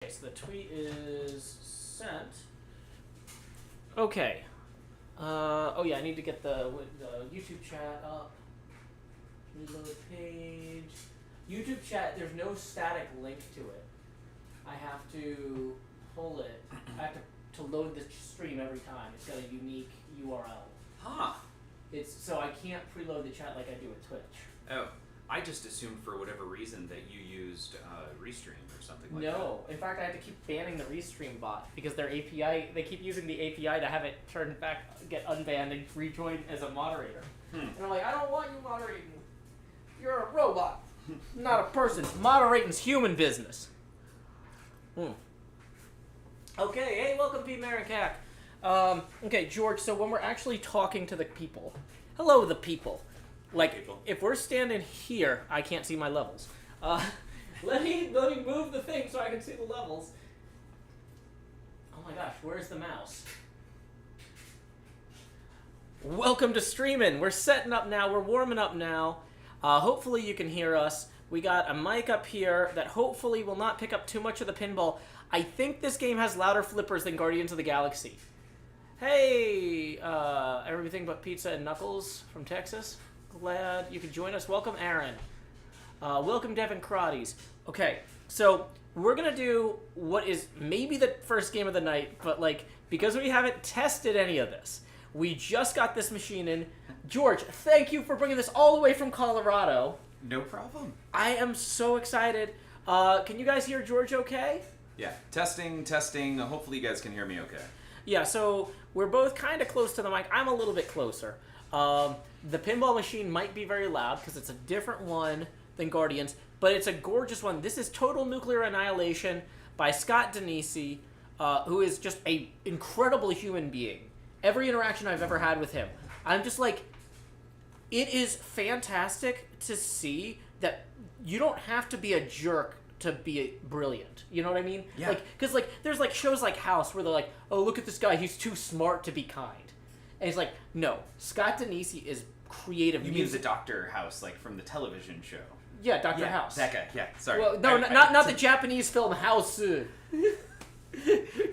Okay, so the tweet is sent. Okay. Oh yeah, I need to get the YouTube chat up. Reload page. YouTube chat, there's no static link to it. I have to pull it. I have to load the stream every time. It's got a unique URL. Huh. So I can't preload the chat like I do with Twitch. Oh, I just assumed for whatever reason that you used Restream or something like that. No, in fact I have to keep banning the Restream bot because their API, they keep using the API to have it turned back, get unbanned and rejoin as a moderator. And I'm like, I don't want you moderating. You're a robot, not a person. Moderating's human business. Okay, hey, welcome P. Maricac. Okay, George, so when we're actually talking to the people, hello the people. Like, if we're standing here, I can't see my levels. Let me move the thing so I can see the levels. Oh my gosh, where's the mouse? Welcome to streaming. We're setting up now. We're warming up now. Hopefully you can hear us. We got a mic up here that hopefully will not pick up too much of the pinball. I think this game has louder flippers than Guardians of the Galaxy. Hey, everything but pizza and knuckles from Texas. Glad you could join us. Welcome, Aaron. Welcome, Devin Crotties. Okay, so we're going to do what is maybe the first game of the night, but like because we haven't tested any of this, we just got this machine in. George, thank you for bringing this all the way from Colorado. No problem. I am so excited. Can you guys hear George okay? Yeah, testing. Hopefully you guys can hear me okay. Yeah, so we're both kind of close to the mic. I'm a little bit closer. The pinball machine might be very loud because it's a different one than Guardians, but it's a gorgeous one. This is Total Nuclear Annihilation by Scott Denisi, who is just an incredible human being. Every interaction I've ever had with him, I'm just like, it is fantastic to see that you don't have to be a jerk to be brilliant. You know what I mean? Yeah. Like, because like there's like shows like House where they're like, oh, look at this guy, he's too smart to be kind. And he's like, no, Scott Denisi is creative. You mean the Dr. House, like from the television show? Yeah, Dr. House. That guy, yeah, sorry. Well, no, not the Japanese film House.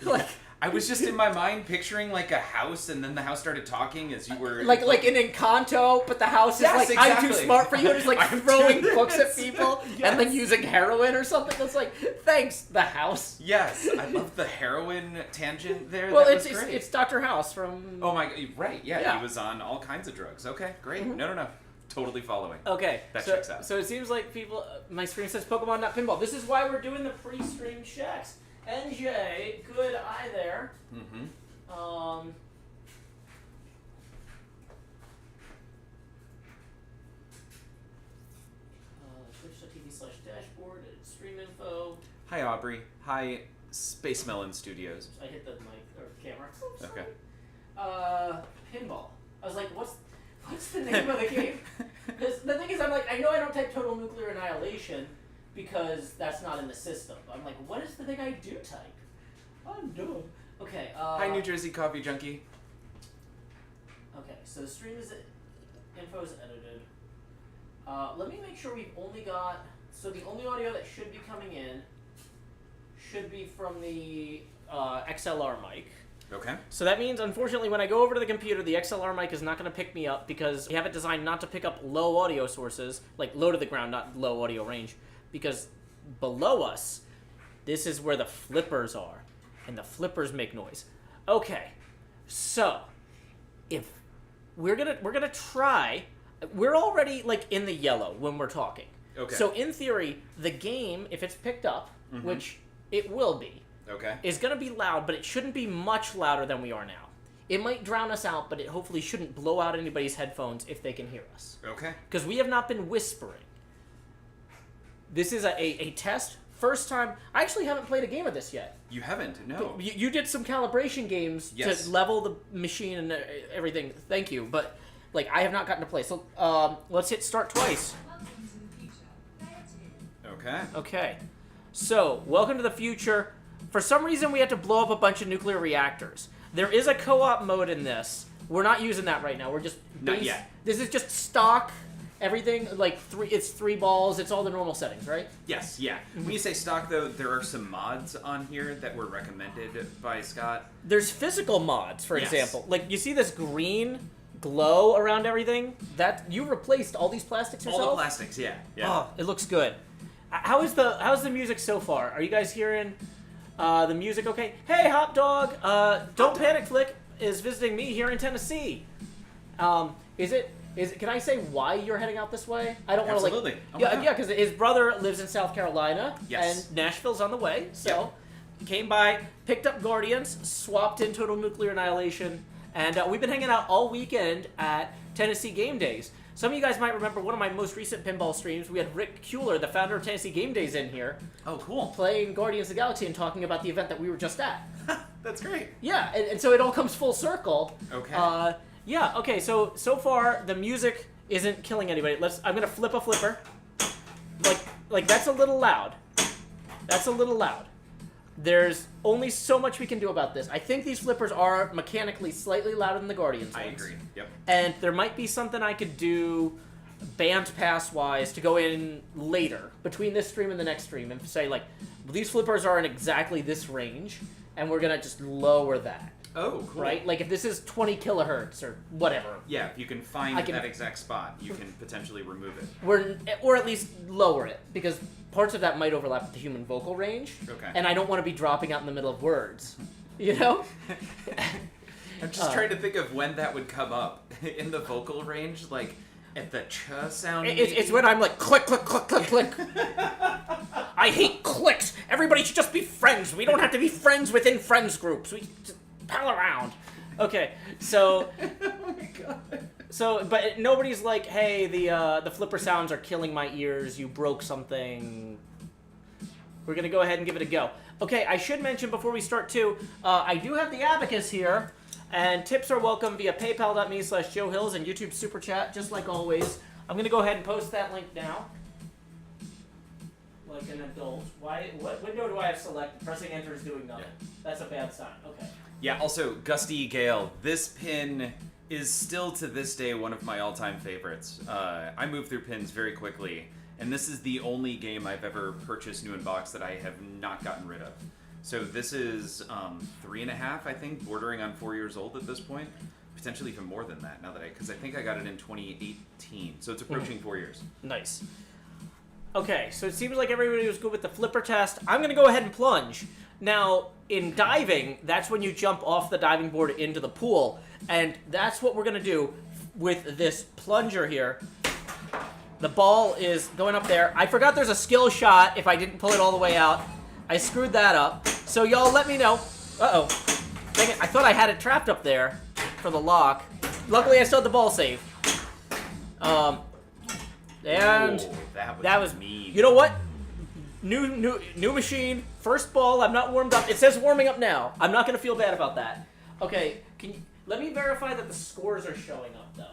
Like, I was just in my mind picturing like a house, and then the house started talking as you were... Like in Encanto, but the house is like, exactly. I'm too smart for you, and it's like throwing books at people, and then using heroin or something. That's like, thanks, the house. Yes, I love the heroin tangent there. Well, that was great. It's Dr. House from... Oh my, right, yeah, he was on all kinds of drugs. Okay, great. Mm-hmm. No. Totally following. Okay. That checks out. So it seems like people... my screen says Pokemon, not pinball. This is why we're doing the pre-stream checks. NJ, good eye there. Mm-hmm. Twitch.tv/dashboard, stream info. Hi, Aubrey. Hi, Space Melon Studios. I hit the mic or camera. Okay. Pinball. I was like, what's the name of the game? Because the thing is, I'm like, I know I don't type Total Nuclear Annihilation because that's not in the system. I'm like, what is the thing I do type? I'm dumb. Okay. Hi, New Jersey Coffee Junkie. Okay, so the stream is info is edited. Let me make sure we've only got. So the only audio that should be coming in should be from the XLR mic. Okay. So that means, unfortunately, when I go over to the computer, the XLR mic is not going to pick me up because we have it designed not to pick up low audio sources, like low to the ground, not low audio range, because below us, this is where the flippers are, and the flippers make noise. Okay, so if we're gonna try, we're already like in the yellow when we're talking. Okay. So in theory, the game, if it's picked up, which it will be. Okay. Is going to be loud, but it shouldn't be much louder than we are now. It might drown us out, but it hopefully shouldn't blow out anybody's headphones if they can hear us. Okay. Because we have not been whispering. This is a test. First time. I actually haven't played a game of this yet. You haven't? No. You did some calibration games to level the machine and everything. Thank you. But like I have not gotten to play. So let's hit start twice. Okay. Okay. So, welcome to the future. For some reason, we had to blow up a bunch of nuclear reactors. There is a co-op mode in this. We're not using that right now. We're just... Not yet. This is just stock Everything, like, it's 3 balls. It's all the normal settings, right? Yes, yeah. When you say stock, though, there are some mods on here that were recommended by Scott. There's physical mods, for Yes. example. Like, you see this green glow around everything? That you replaced all these plastics yourself? All the plastics, yeah. Oh, it looks good. How's the music so far? Are you guys hearing the music okay? Hey, Hot Dog! DontPanicFlip is visiting me here in Tennessee. Can I say why you're heading out this way? I don't want to like. Absolutely. Oh, Yeah, because his brother lives in South Carolina, Yes. and Nashville's on the way. So, came by, picked up Guardians, swapped in Total Nuclear Annihilation, and we've been hanging out all weekend at Tennessee Game Days. Some of you guys might remember one of my most recent pinball streams. We had Rick Kuehler, the founder of Tennessee Game Days, in here. Oh, cool. Playing Guardians of the Galaxy and talking about the event that we were just at. That's great. Yeah, and so it all comes full circle. Okay. Yeah, okay, so far the music isn't killing anybody. I'm gonna flip a flipper. Like that's a little loud. That's a little loud. There's only so much we can do about this. I think these flippers are mechanically slightly louder than the Guardians ones. I agree. Yep. And there might be something I could do band pass wise to go in later between this stream and the next stream and say like these flippers are in exactly this range and we're gonna just lower that. Oh, cool. Right? Like if this is 20 kilohertz or whatever. Yeah, if you can find that exact spot, you can potentially remove it. Or at least lower it, because parts of that might overlap with the human vocal range. Okay. And I don't want to be dropping out in the middle of words. You know? I'm just trying to think of when that would come up in the vocal range, like at the ch sound. It's when I'm like click, click, click, click, click. I hate clicks. Everybody should just be friends. We don't have to be friends within friends groups. We just pal around. Okay, so. Oh my god. So, but nobody's like, hey, the flipper sounds are killing my ears. You broke something. We're gonna go ahead and give it a go. Okay, I should mention before we start too, I do have the abacus here, and tips are welcome via PayPal.me/Joe Hills and YouTube Super Chat, just like always. I'm gonna go ahead and post that link now. Like an adult. What window do I have selected? Pressing enter is doing nothing. Yeah. That's a bad sign. Okay. Yeah, also, Gusty Gale, this pin is still to this day one of my all-time favorites. I move through pins very quickly, and this is the only game I've ever purchased new in box that I have not gotten rid of. So this is 3.5, I think, bordering on 4 years old at this point. Potentially even more than that, now that because I think I got it in 2018, so it's approaching 4 years. Nice. Okay, so it seems like everybody was good with the flipper test. I'm going to go ahead and plunge. Now, in diving, that's when you jump off the diving board into the pool. And that's what we're going to do with this plunger here. The ball is going up there. I forgot there's a skill shot if I didn't pull it all the way out. I screwed that up. So y'all let me know. Uh-oh. Dang it, I thought I had it trapped up there for the lock. Luckily, I still had the ball safe. And Oh, that was mean. You know what? New machine. First ball. I'm not warmed up. It says warming up now. I'm not gonna feel bad about that. Okay. Let me verify that the scores are showing up though.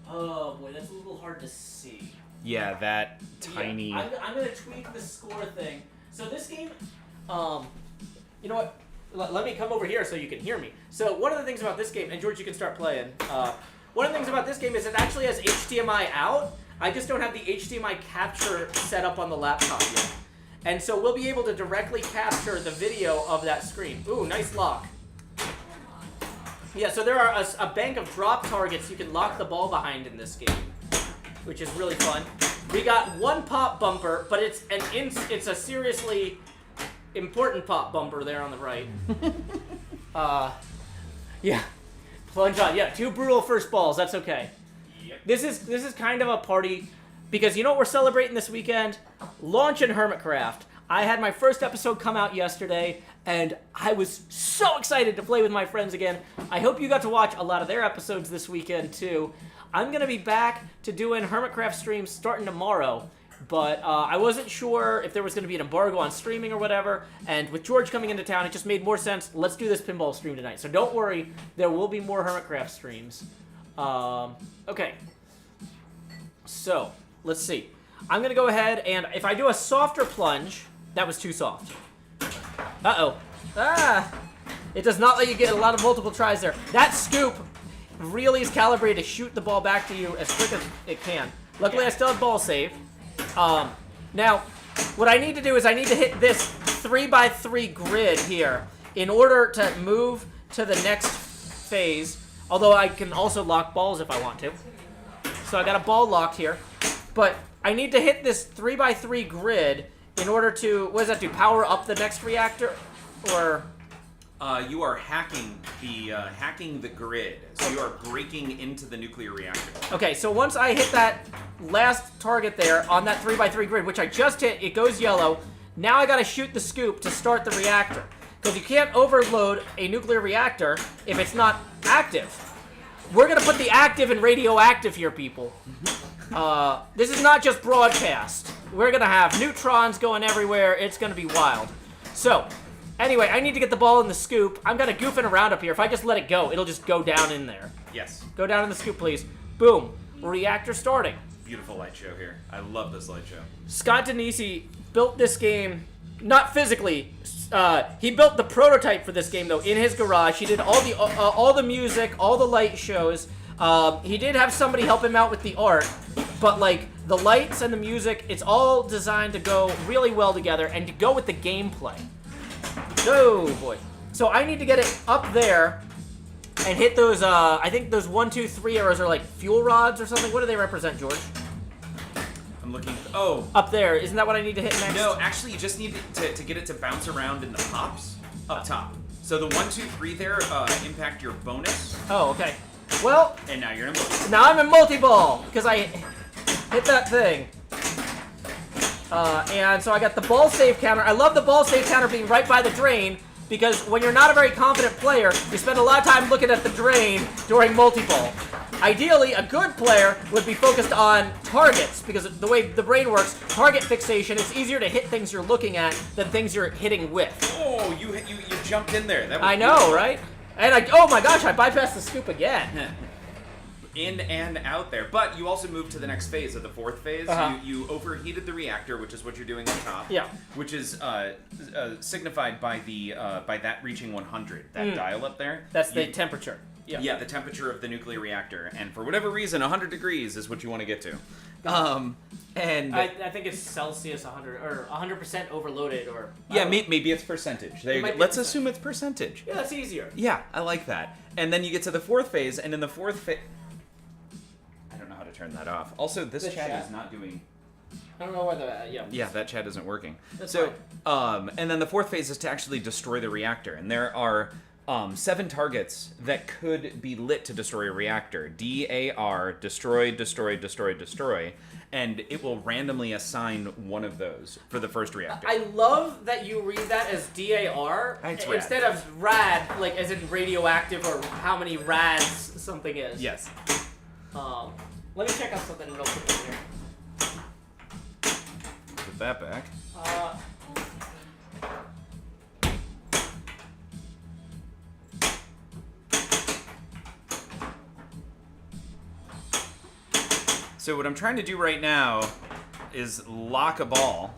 Oh boy, that's a little hard to see. Yeah, that tiny. Yeah, I'm gonna tweak the score thing. So this game, you know what? Let me come over here so you can hear me. So one of the things about this game, and George, you can start playing. One of the things about this game is it actually has HDMI out. I just don't have the HDMI capture set up on the laptop yet. And so we'll be able to directly capture the video of that screen. Ooh, nice lock. Yeah, so there are a bank of drop targets you can lock the ball behind in this game, which is really fun. We got one pop bumper, but it's a seriously important pop bumper there on the right. Yeah, plunge on. Yeah, 2 brutal first balls. That's okay. This is kind of a party, because you know what we're celebrating this weekend? Launch in Hermitcraft. I had my first episode come out yesterday, and I was so excited to play with my friends again. I hope you got to watch a lot of their episodes this weekend, too. I'm going to be back to doing Hermitcraft streams starting tomorrow, but I wasn't sure if there was going to be an embargo on streaming or whatever, and with George coming into town, it just made more sense. Let's do this pinball stream tonight. So don't worry, there will be more Hermitcraft streams. Okay. So, let's see. I'm going to go ahead, and if I do a softer plunge, that was too soft. Uh-oh. Ah! It does not let you get a lot of multiple tries there. That scoop really is calibrated to shoot the ball back to you as quick as it can. Luckily, I still have ball save. Now, what I need to do is I need to hit this 3x3 grid here in order to move to the next phase. Although I can also lock balls if I want to. So I got a ball locked here. But I need to hit this 3x3 grid in order to, what does that do, power up the next reactor? Or... you are hacking the grid. So you are breaking into the nuclear reactor. Okay, so once I hit that last target there on that 3x3 grid, which I just hit, it goes yellow. Now I gotta shoot the scoop to start the reactor. Because you can't overload a nuclear reactor if it's not active. We're gonna put the active and radioactive here, people. This is not just broadcast. We're gonna have neutrons going everywhere. It's gonna be wild. So, anyway, I need to get the ball in the scoop. I'm kind of goofing around up here. If I just let it go, it'll just go down in there. Yes. Go down in the scoop, please. Boom. Reactor starting. Beautiful light show here. I love this light show. Scott Denisi built this game, not physically. He built the prototype for this game, though, in his garage. He did all the music, all the light shows. He did have somebody help him out with the art, but, like, the lights and the music, it's all designed to go really well together and to go with the gameplay. Oh, boy. So I need to get it up there and hit those, I think those 1, 2, 3 arrows are like fuel rods or something. What do they represent, George? I'm looking, oh. Up there. Isn't that what I need to hit next? No, actually, you just need to get it to bounce around in the pops up top. So the 1, 2, 3 there impact your bonus. Oh, okay. Well. And now you're in a multi-ball. Now I'm in multi-ball because I hit that thing. And so I got the ball save counter. I love the ball save counter being right by the drain because when you're not a very confident player, you spend a lot of time looking at the drain during multi-ball. Ideally, a good player would be focused on targets because the way the brain works, target fixation, it's easier to hit things you're looking at than things you're hitting with. Oh, you jumped in there. That was I know, beautiful. right? And oh my gosh, I bypassed the scoop again. In and out there. But you also moved to the next phase of the 4th phase. Uh-huh. You overheated the reactor, which is what you're doing on top. Yeah. Which is signified by that reaching 100, that dial up there. That's the temperature. Yeah. Yeah, the temperature of the nuclear reactor. And for whatever reason, 100 degrees is what you want to get to. And I think it's Celsius 100 or 100% overloaded or yeah, maybe it's percentage. There you go. Let's assume it's percentage. Yeah, that's easier. Yeah, I like that. And then you get to the 4th phase, and in the 4th phase, I don't know how to turn that off. Also, this chat is not doing. I don't know whether Yeah, that chat isn't working. That's so, and then the 4th phase is to actually destroy the reactor, and there are 7 targets that could be lit to destroy a reactor. DAR, destroy, destroy, destroy, destroy, and it will randomly assign one of those for the first reactor. I love that you read that as DAR instead of rad, like as in radioactive or how many rads something is. Yes. Let me check out something real quick here. Put that back. So what I'm trying to do right now is lock a ball,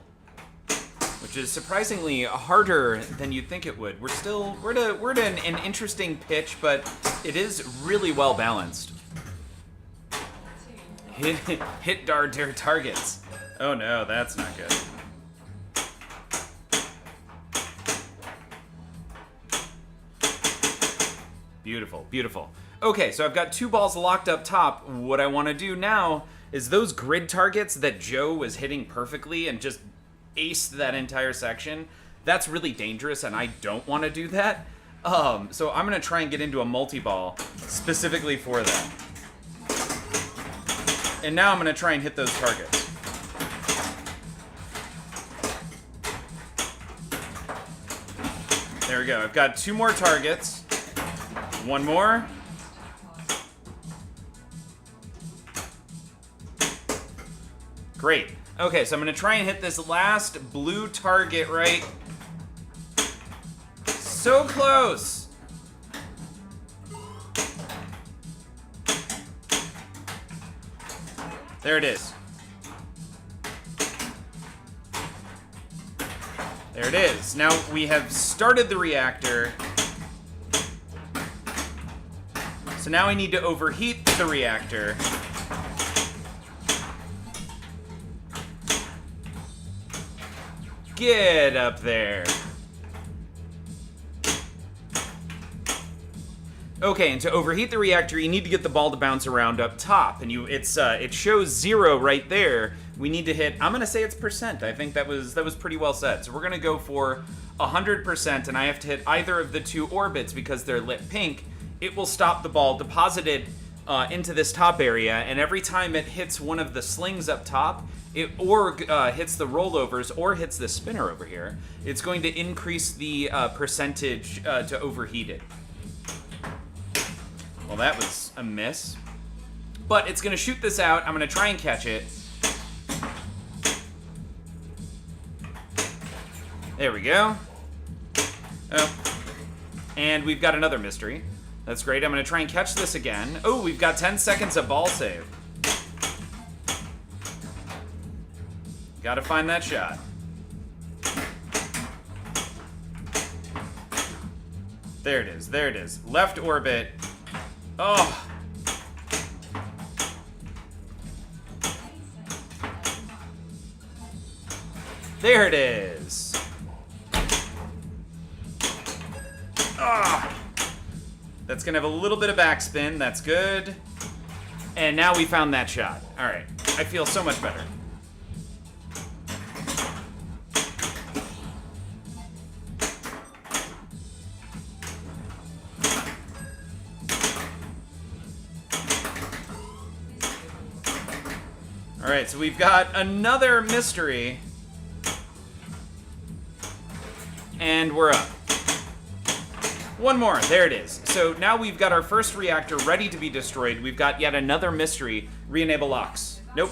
which is surprisingly harder than you'd think it would. We're at an interesting pitch, but it is really well balanced. Hit dare targets. Oh no, that's not good. Beautiful, beautiful. Okay, so I've got 2 balls locked up top. What I want to do now is those grid targets that Joe was hitting perfectly and just aced that entire section. That's really dangerous, and I don't want to do that. So I'm going to try and get into a multi-ball specifically for that. And now I'm going to try and hit those targets. There we go. I've got 2 more targets. 1 more. Great. Okay, so I'm going to try and hit this last blue target right. So close. There it is. There it is. Now we have started the reactor. So now I need to overheat the reactor. Get up there. Okay, and to overheat the reactor, you need to get the ball to bounce around up top, and it shows 0 right there. We need to hit. I'm gonna say it's percent. I think that was pretty well said. So we're gonna go for 100%, and I have to hit either of the 2 orbits because they're lit pink. It will stop the ball deposited into this top area, and every time it hits one of the slings up top, it hits the rollovers or hits the spinner over here, it's going to increase the percentage to overheat it. Well, that was a miss. But it's going to shoot this out. I'm going to try and catch it. There we go. Oh. And we've got another mystery. That's great. I'm going to try and catch this again. Oh, we've got 10 seconds of ball save. Got to find that shot. There it is. There it is. Left orbit. Oh. There it is. Ah. That's going to have a little bit of backspin. That's good. And now we found that shot. All right. I feel so much better. All right, so we've got another mystery. And we're up. One more. There it is. So now we've got our first reactor ready to be destroyed. We've got yet another mystery. Re-enable locks. Nope.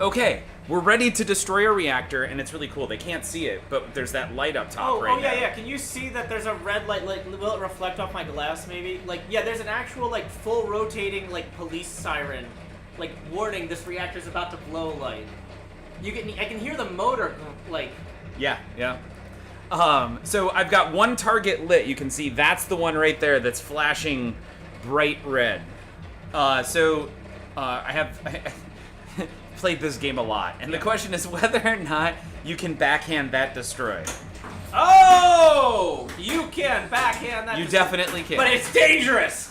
Okay, we're ready to destroy a reactor, and it's really cool. They can't see it, but there's that light up top right now. Oh, yeah. Can you see that there's a red light? Like, will it reflect off my glass, maybe? Like, yeah, there's an actual, like, full rotating, like, police siren. Like, warning, this reactor's about to blow light. I can hear the motor, like... Yeah. So I've got one target lit. You can see that's the one right there that's flashing bright red. I have played this game a lot, and the question is whether or not you can backhand that destroy. Oh! You can backhand that. You definitely can. But it's dangerous!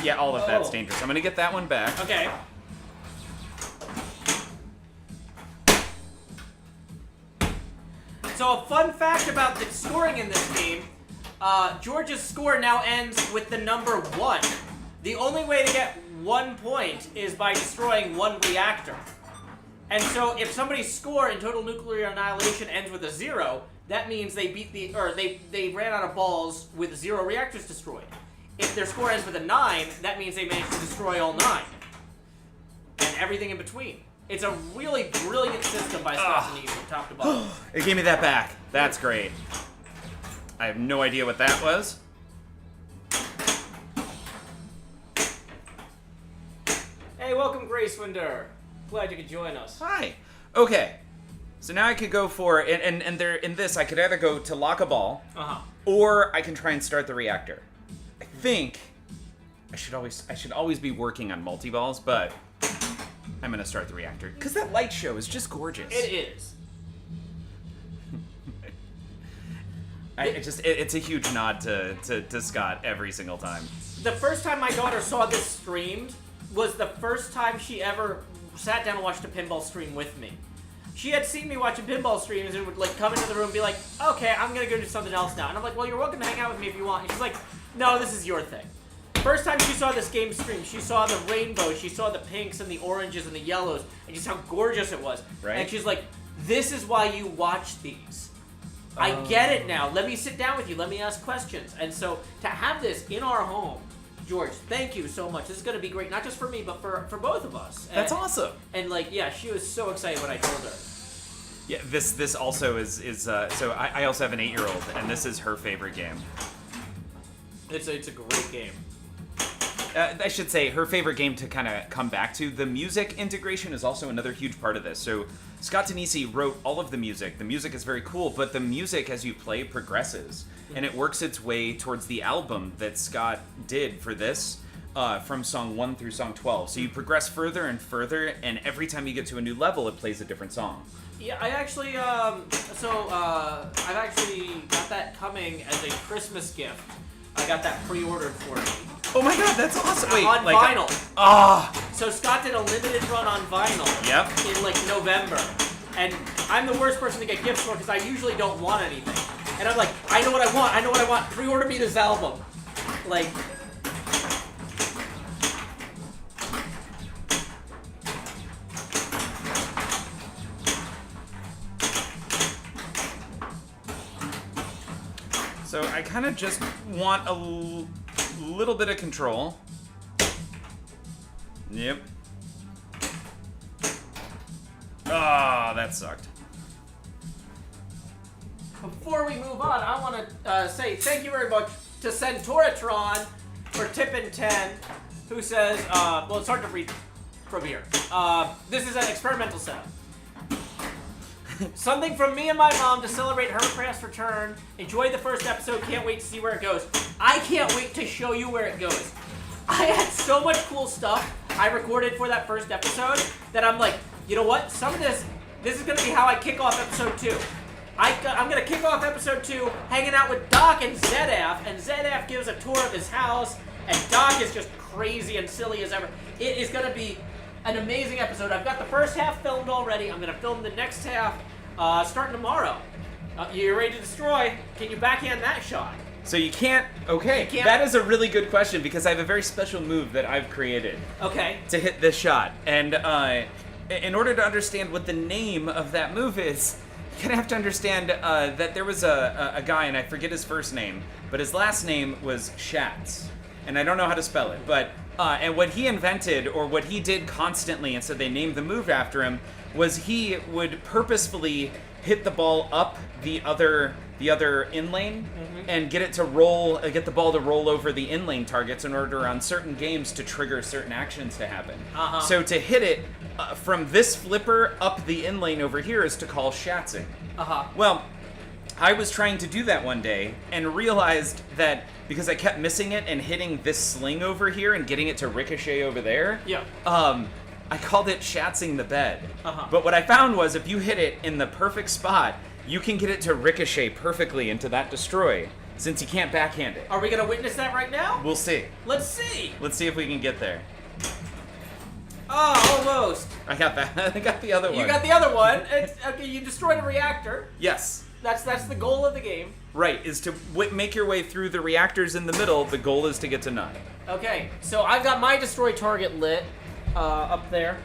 Yeah, all of that's dangerous. I'm gonna get that one back. Okay. So a fun fact about the scoring in this game, George's score now ends with the number 1. The only way to get 1 point is by destroying 1 reactor. And so if somebody's score in total nuclear annihilation ends with a 0, that means they they ran out of balls with 0 reactors destroyed. If their score ends with a 9, that means they managed to destroy all 9. And everything in between. It's a really brilliant system by Shatz from top to bottom. It gave me that back. That's great. I have no idea what that was. Hey, welcome, Grace Winder. Glad you could join us. Hi. Okay. So now I could go for and there in this I could either go to lock a ball, or I can try and start the reactor. I think I should always be working on multi-balls, but I'm gonna start the reactor because that light show is just gorgeous. It is. It's a huge nod to Scott every single time. The first time my daughter saw this streamed was the first time she ever sat down and watched a pinball stream with me. She had seen me watching pinball streams and would like come into the room and be like, okay, I'm gonna go do something else now. And I'm like, well, you're welcome to hang out with me if you want. And she's like, no, this is your thing. First time she saw this game stream, she saw the rainbow, she saw the pinks and the oranges and the yellows, and just how gorgeous it was. Right. And she's like, this is why you watch these. I get it now. Let me sit down with you. Let me ask questions. And so to have this in our home, George, thank you so much. This is going to be great, not just for me, but for both of us. That's awesome. And like, yeah, she was so excited when I told her. Yeah, this also is so I also have an 8-year-old, and this is her favorite game. It's a great game. I should say her favorite game to kind of come back to. The music integration is also another huge part of this. So Scott Tanisi wrote all of the music. The music is very cool, but the music as you play progresses, and it works its way towards the album that Scott did for this. from song 1 through song 12. So you progress further and further, and every time you get to a new level, it plays a different song. Yeah, I actually, I've actually got that coming as a Christmas gift. I got that pre-ordered for me. Oh my god, that's awesome! Wait, on like, vinyl. Ah! So Scott did a limited run on vinyl. Yep. In like November, and I'm the worst person to get gifts for because I usually don't want anything. And I'm like, I know what I want. I know what I want. Pre-order me this album. Like. So I kind of just want a little bit of control. Yep. Ah, that sucked. Before we move on, I want to say thank you very much to Centauratron for tipping 10, who says, well, it's hard to read from here. This is an experimental setup. Something from me and my mom to celebrate Hermitcraft's return. Enjoyed the first episode. Can't wait to see where it goes. I can't wait to show you where it goes. I had so much cool stuff I recorded for that first episode that I'm like, you know what? Some of this is going to be how I kick off episode 2. I'm going to kick off episode 2 hanging out with Doc and Zedaf, and Zedaf gives a tour of his house, and Doc is just crazy and silly as ever. It is going to be an amazing episode. I've got the first half filmed already. I'm going to film the next half starting tomorrow. You ready to destroy? Can you backhand that shot? So you can't... Okay, You can't- that is a really good question because I have a very special move that I've created Okay. to hit this shot. And in order to understand what the name of that move is, you're going to have to understand that there was a guy, and I forget his first name, but his last name was Shatz. And I don't know how to spell it, but... and what he invented, or what he did constantly, and so they named the move after him, was he would purposefully hit the ball up the other in lane and get it to roll, get the ball to roll over the in lane targets in order on certain games to trigger certain actions to happen. So to hit it from this flipper up the in lane over here is to call shatzing. Well, I was trying to do that one day and realized that because I kept missing it and hitting this sling over here and getting it to ricochet over there, I called it shatzing the bed. But what I found was if you hit it in the perfect spot, you can get it to ricochet perfectly into that destroy, since you can't backhand it. Are we going to witness that right now? We'll see. Let's see. Let's see if we can get there. Oh, almost. I got that. I got the other one. You got the other one. Okay, you destroyed a reactor. Yes. That's the goal of the game. Right, is to make your way through the reactors in the middle. The goal is to get to 9. Okay, so I've got my destroy target lit up there.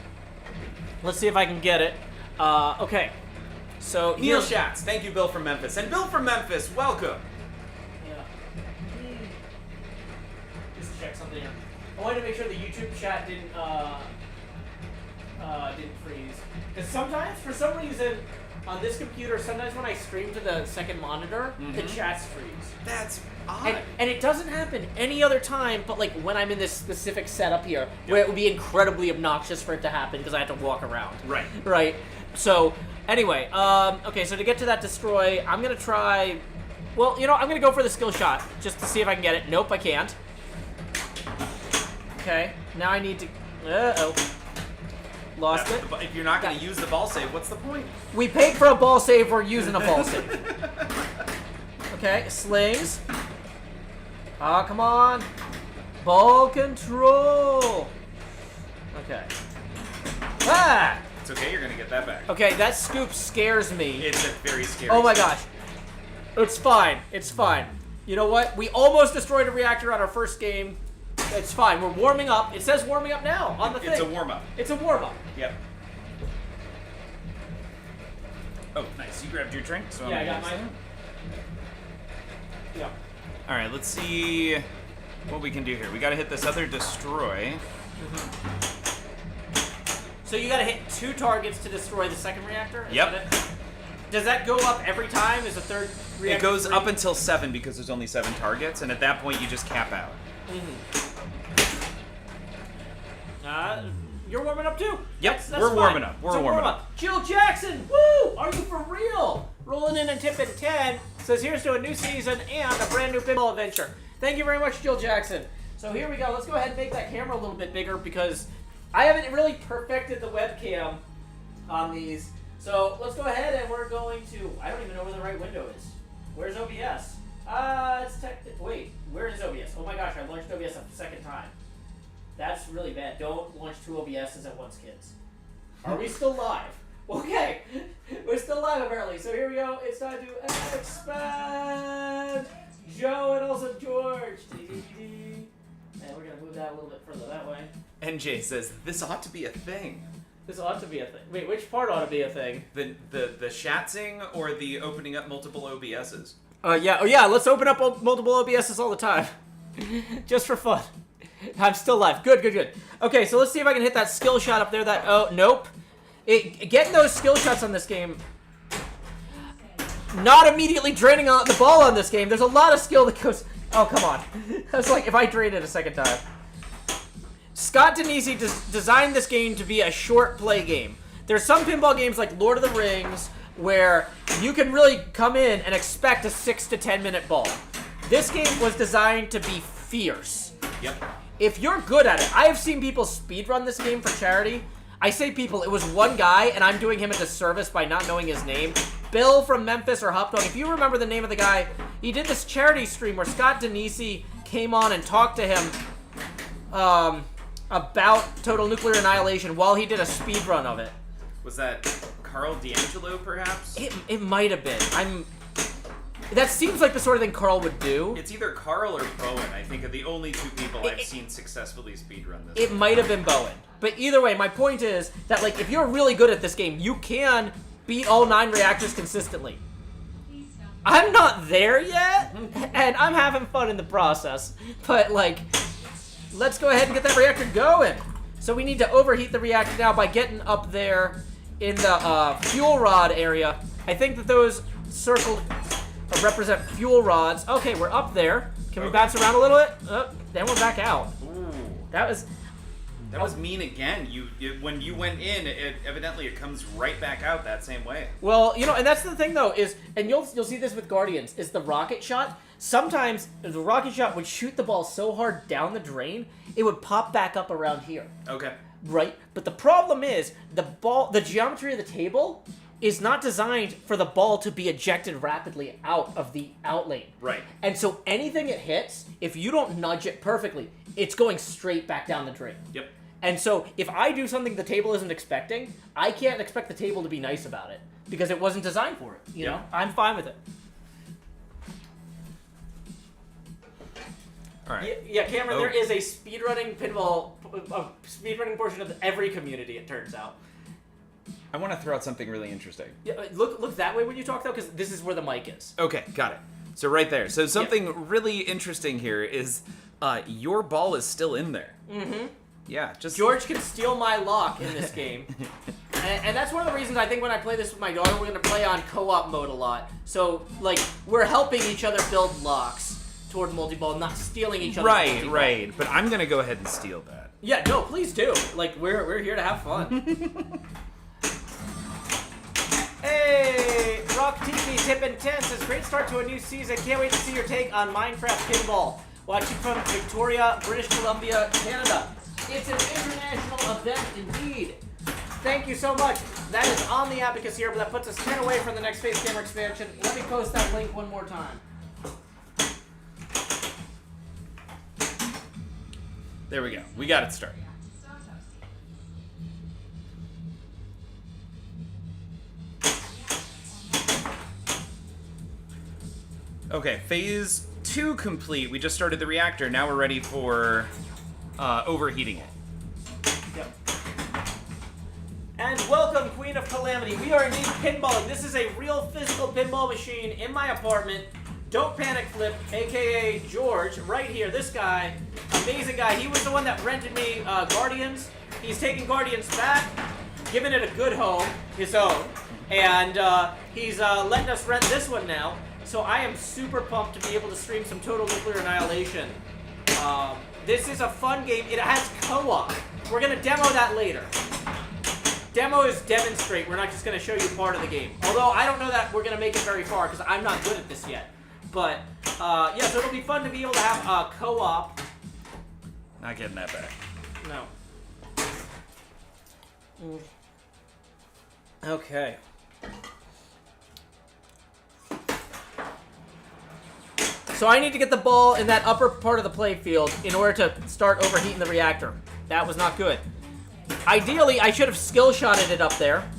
Let's see if I can get it. Okay, so Neil Shatz, thank you, Bill from Memphis. And Bill from Memphis, welcome. Yeah. Just check something out. I wanted to make sure the YouTube chat didn't freeze. Because sometimes, for some reason, on this computer, sometimes when I stream to the second monitor, the chats freeze. That's odd. And it doesn't happen any other time, but like when I'm in this specific setup here, where it would be incredibly obnoxious for it to happen because I have to walk around. Right. Right. So, anyway, okay, so to get to that destroy, I'm going to try... Well, you know, I'm going to go for the skill shot, just to see if I can get it. Nope, I can't. Okay, now I need to... Uh-oh. Lost it. If you're not going to use the ball save, what's the point? We paid for a ball save, we're using a ball save. Okay, slings. Ah, come on. Ball control. Okay. Ah! It's okay, you're going to get that back. Okay, that scoop scares me. It's a very scary Oh my scoop. gosh. It's fine. It's fine. You know what? We almost destroyed a reactor on our first game. It's fine. We're warming up. It says warming up now on the thing. It's a warm-up. It's a warm-up. Yep. Oh, nice. You grabbed your drink, so Yeah, I'm I got gonna use mine. Yeah. that. All right, let's see what we can do here. We got to hit this other destroy. So you gotta hit 2 targets to destroy the second reactor? Is Yep. that it? Does that go up every time? Is the third reactor It goes free? up until 7 because there's only 7 targets, and at that point you just cap out. You're warming up too. Yep, That's we're fine. warming up. We're It's a warming warm-up. Jill Jackson, woo! Are you for real? Rolling in and tipping 10. Says here's to a new season and a brand new pinball adventure. Thank you very much, Jill Jackson. So here we go. Let's go ahead and make that camera a little bit bigger because I haven't really perfected the webcam on these. So let's go ahead and we're going to, I don't even know where the right window is. Where's OBS? Wait, where is OBS? Oh my gosh, I launched OBS a second time. That's really bad. Don't launch 2 OBSs at once, kids. Are we still live? Okay, we're still live apparently. So here we go. It's time to expand Joe and also George. And we're gonna move that a little bit further that way. NJ says this ought to be a thing. This ought to be a thing. Wait, which part ought to be a thing? The shatzing or the opening up multiple OBSs? Yeah. Oh yeah. Let's open up multiple OBSs all the time, just for fun. I'm still live. Good, good, good. Okay, so let's see if I can hit that skill shot up there. That nope. Getting those skill shots on this game. Not immediately draining the ball on this game. There's a lot of skill that goes. Oh come on. That's like if I drained it a second time. Scott Denisi designed this game to be a short play game. There's some pinball games like Lord of the Rings where you can really come in and expect a 6 to 10 minute ball. This game was designed to be fierce. Yep. If you're good at it, I have seen people speedrun this game for charity. I say people, it was one guy, and I'm doing him a disservice by not knowing his name. Bill from Memphis or Hop Dog. If you remember the name of the guy, he did this charity stream where Scott Denisi came on and talked to him about Total Nuclear Annihilation while he did a speedrun of it. Was that Carl D'Angelo, perhaps? It might have been. That seems like the sort of thing Carl would do. It's either Carl or Bowen. I think are the only 2 people I've seen successfully speedrun this. It might have been Bowen. But either way, my point is that like if you're really good at this game, you can beat all 9 reactors consistently. I'm not there yet, and I'm having fun in the process. But like, let's go ahead and get that reactor going. So we need to overheat the reactor now by getting up there in the fuel rod area. I think that those circled represent fuel rods. Okay, we're up there. Can we bounce around a little bit? Then we're back out. Ooh. That was mean again. When you went in, evidently it comes right back out that same way. Well, you know, and that's the thing though is, and you'll see this with Guardians, is the rocket shot. Sometimes the rocket shot would shoot the ball so hard down the drain, it would pop back up around here. Okay. Right? But the problem is the geometry of the table is not designed for the ball to be ejected rapidly out of the out lane. Right. And so anything it hits, if you don't nudge it perfectly, it's going straight back down the drain. Yep. And so if I do something the table isn't expecting, I can't expect the table to be nice about it because it wasn't designed for it. You know? I'm fine with it. All right. Yeah, Cameron, there is a speedrunning pinball, speedrunning portion of every community, it turns out. I want to throw out something really interesting. Yeah, look that way when you talk, though, because this is where the mic is. Okay, got it. So right there. So something really interesting here is your ball is still in there. Mm-hmm. Yeah, just... George can steal my lock in this game. and that's one of the reasons I think when I play this with my daughter, we're going to play on co-op mode a lot. So, like, we're helping each other build locks toward multi-ball, not stealing each other's multi-ball. Right. But I'm going to go ahead and steal that. Yeah, no, please do. Like, we're here to have fun. Hey, Rock TV Tip and 10 says, great start to a new season. Can't wait to see your take on Minecraft Pinball. Watching from Victoria, British Columbia, Canada. It's an international event indeed. Thank you so much. That is on the Abacus here, but that puts us 10 away from the next Face Camera expansion. Let me post that link one more time. There we go. We got it started. Okay, phase 2 complete. We just started the reactor. Now we're ready for overheating it. Yep. And welcome, Queen of Calamity. We are indeed pinballing. This is a real physical pinball machine in my apartment. DontPanicFlip, aka George, right here. This guy, amazing guy. He was the one that rented me Guardians. He's taking Guardians back, giving it a good home, his own, and he's letting us rent this one now. So I am super pumped to be able to stream some Total Nuclear Annihilation. This is a fun game. It has co-op. We're going to demo that later. Demo is demonstrate. We're not just going to show you part of the game. Although I don't know that we're going to make it very far because I'm not good at this yet. But yeah, so it'll be fun to be able to have co-op Not getting that back. No. Okay. So I need to get the ball in that upper part of the playing field in order to start overheating the reactor. That was not good. Ideally, I should have skill shotted it up there.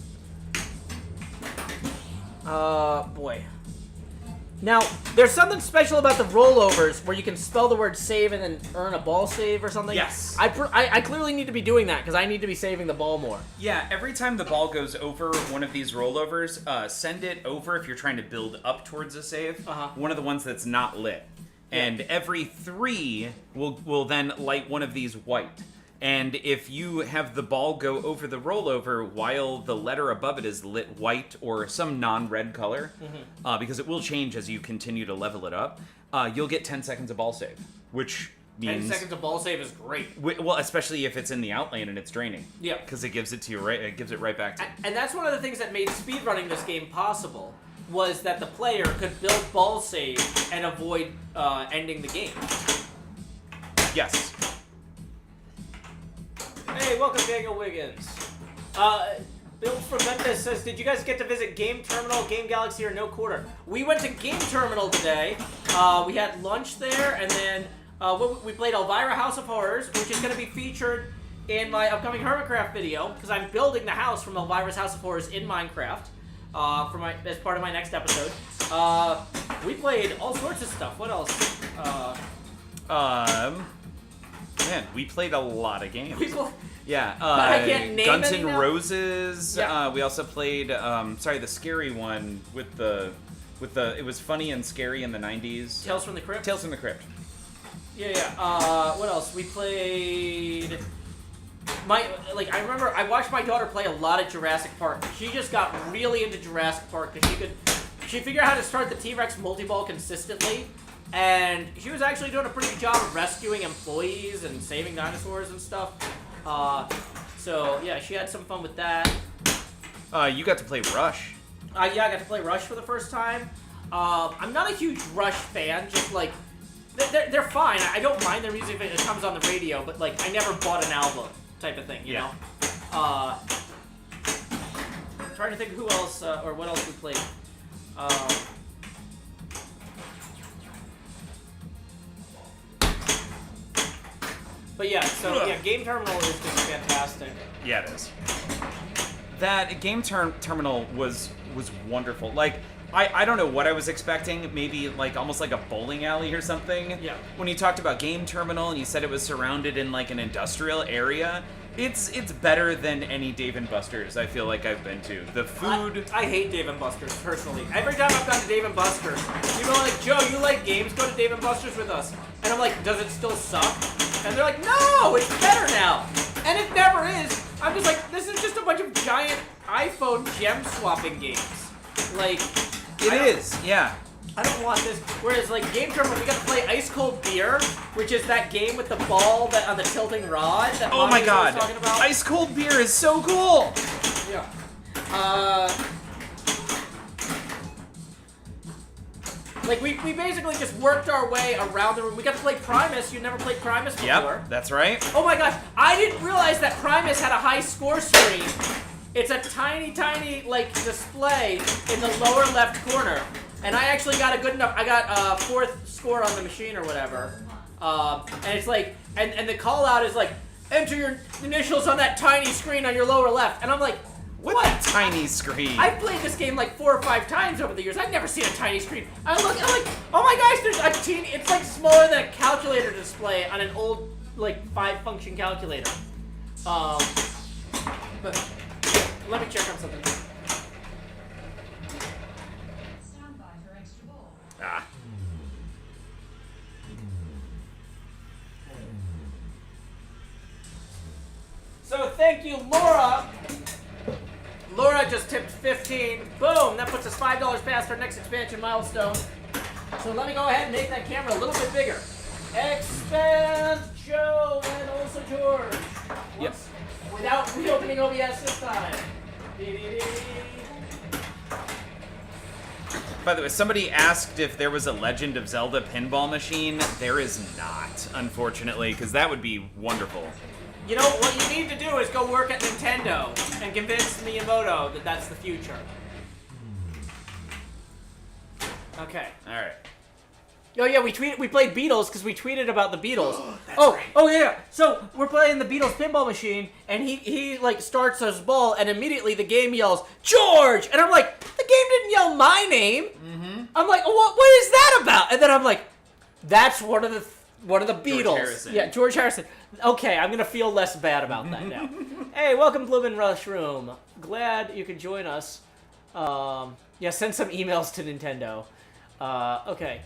Boy. Now, there's something special about the rollovers where you can spell the word save and then earn a ball save or something. Yes. I clearly need to be doing that because I need to be saving the ball more. Yeah, every time the ball goes over one of these rollovers, send it over if you're trying to build up towards a save. One of the ones that's not lit. And every 3 will then light one of these white. And if you have the ball go over the rollover while the letter above it is lit white or some non-red color, because it will change as you continue to level it up, you'll get 10 seconds of ball save, which means... 10 seconds of ball save is great. Well, especially if it's in the outlane and it's draining. Yeah. Because it gives it to you right. It gives it right back to you. And that's one of the things that made speedrunning this game possible, was that the player could build ball save and avoid ending the game. Yes. Hey, welcome Daniel Wiggins. Bill Fermentis says, did you guys get to visit Game Terminal, Game Galaxy, or No Quarter? We went to Game Terminal today. We had lunch there, and then we played Elvira House of Horrors, which is going to be featured in my upcoming Hermitcraft video, because I'm building the house from Elvira's House of Horrors in Minecraft as part of my next episode. We played all sorts of stuff. What else? Man, we played a lot of games. Yeah, I can't name Guns any N' now. Roses. Yeah. We also played, the scary one with the. It was funny and scary in the 90s. Tales from the Crypt? Tales from the Crypt. Yeah. What else? We played... I remember I watched my daughter play a lot of Jurassic Park. She just got really into Jurassic Park because she figured out how to start the T-Rex multi-ball consistently. And she was actually doing a pretty good job of rescuing employees and saving dinosaurs and stuff. So, yeah, she had some fun with that. You got to play Rush. Yeah, I got to play Rush for the first time. I'm not a huge Rush fan, just like... They're fine. I don't mind their music if it comes on the radio, but, like, I never bought an album type of thing, you know? I'm trying to think who else, or what else we played. But yeah, so yeah, Game Terminal is just fantastic. Yeah, it is. That Game Terminal was wonderful. Like, I don't know what I was expecting. Maybe like almost like a bowling alley or something. Yeah. When you talked about Game Terminal and you said it was surrounded in like an industrial area, it's better than any Dave & Buster's I feel like I've been to. The food. I hate Dave & Buster's personally. Every time I've gone to Dave & Buster's, people are like, Joe, you like games? Go to Dave & Buster's with us. And I'm like, does it still suck? And they're like, no, it's better now. And it never is. I'm just like, this is just a bunch of giant iPhone gem swapping games. Like, It is, yeah. I don't want this. Whereas, like, Game Terminal, we got to play Ice Cold Beer, which is that game with the ball that on the tilting rod that Oh my Mommy was god. talking about. Ice cold beer is so cool. Yeah. Like, we basically just worked our way around the room. We got to play Primus. You never played Primus before. Yep, that's right. Oh my gosh, I didn't realize that Primus had a high score screen. It's a tiny, tiny, like, display in the lower left corner. And I actually got a good enough, I got a 4th score on the machine or whatever. And it's like, and the call out is like, enter your initials on that tiny screen on your lower left. And I'm like, what? Tiny screen. I've played this game like 4 or 5 times over the years. I've never seen a tiny screen. I'm like, oh my gosh, there's a teeny, it's like smaller than a calculator display on an old, like, 5-function calculator. But let me check on something. Stand by for extra ball. Ah. So thank you, Laura. Laura just tipped 15. Boom, that puts us $5 past our next expansion milestone. So let me go ahead and make that camera a little bit bigger. Expand Joe and also George. Yep. Without reopening OBS this time. By the way, somebody asked if there was a Legend of Zelda pinball machine. There is not, unfortunately, because that would be wonderful. You know, what you need to do is go work at Nintendo and convince Miyamoto that that's the future. Okay. All right. Oh yeah, we played Beatles because we tweeted about the Beatles. Oh yeah. So we're playing the Beatles pinball machine, and he like starts his ball, and immediately the game yells George, and I'm like, the game didn't yell my name. Mm-hmm. I'm like, what is that about? And then I'm like, that's one of the Beatles. George Harrison. Yeah, George Harrison. Okay, I'm gonna feel less bad about that now. Hey, welcome to Bloomin' Rush Room. Glad you could join us. Yeah, send some emails to Nintendo. Okay.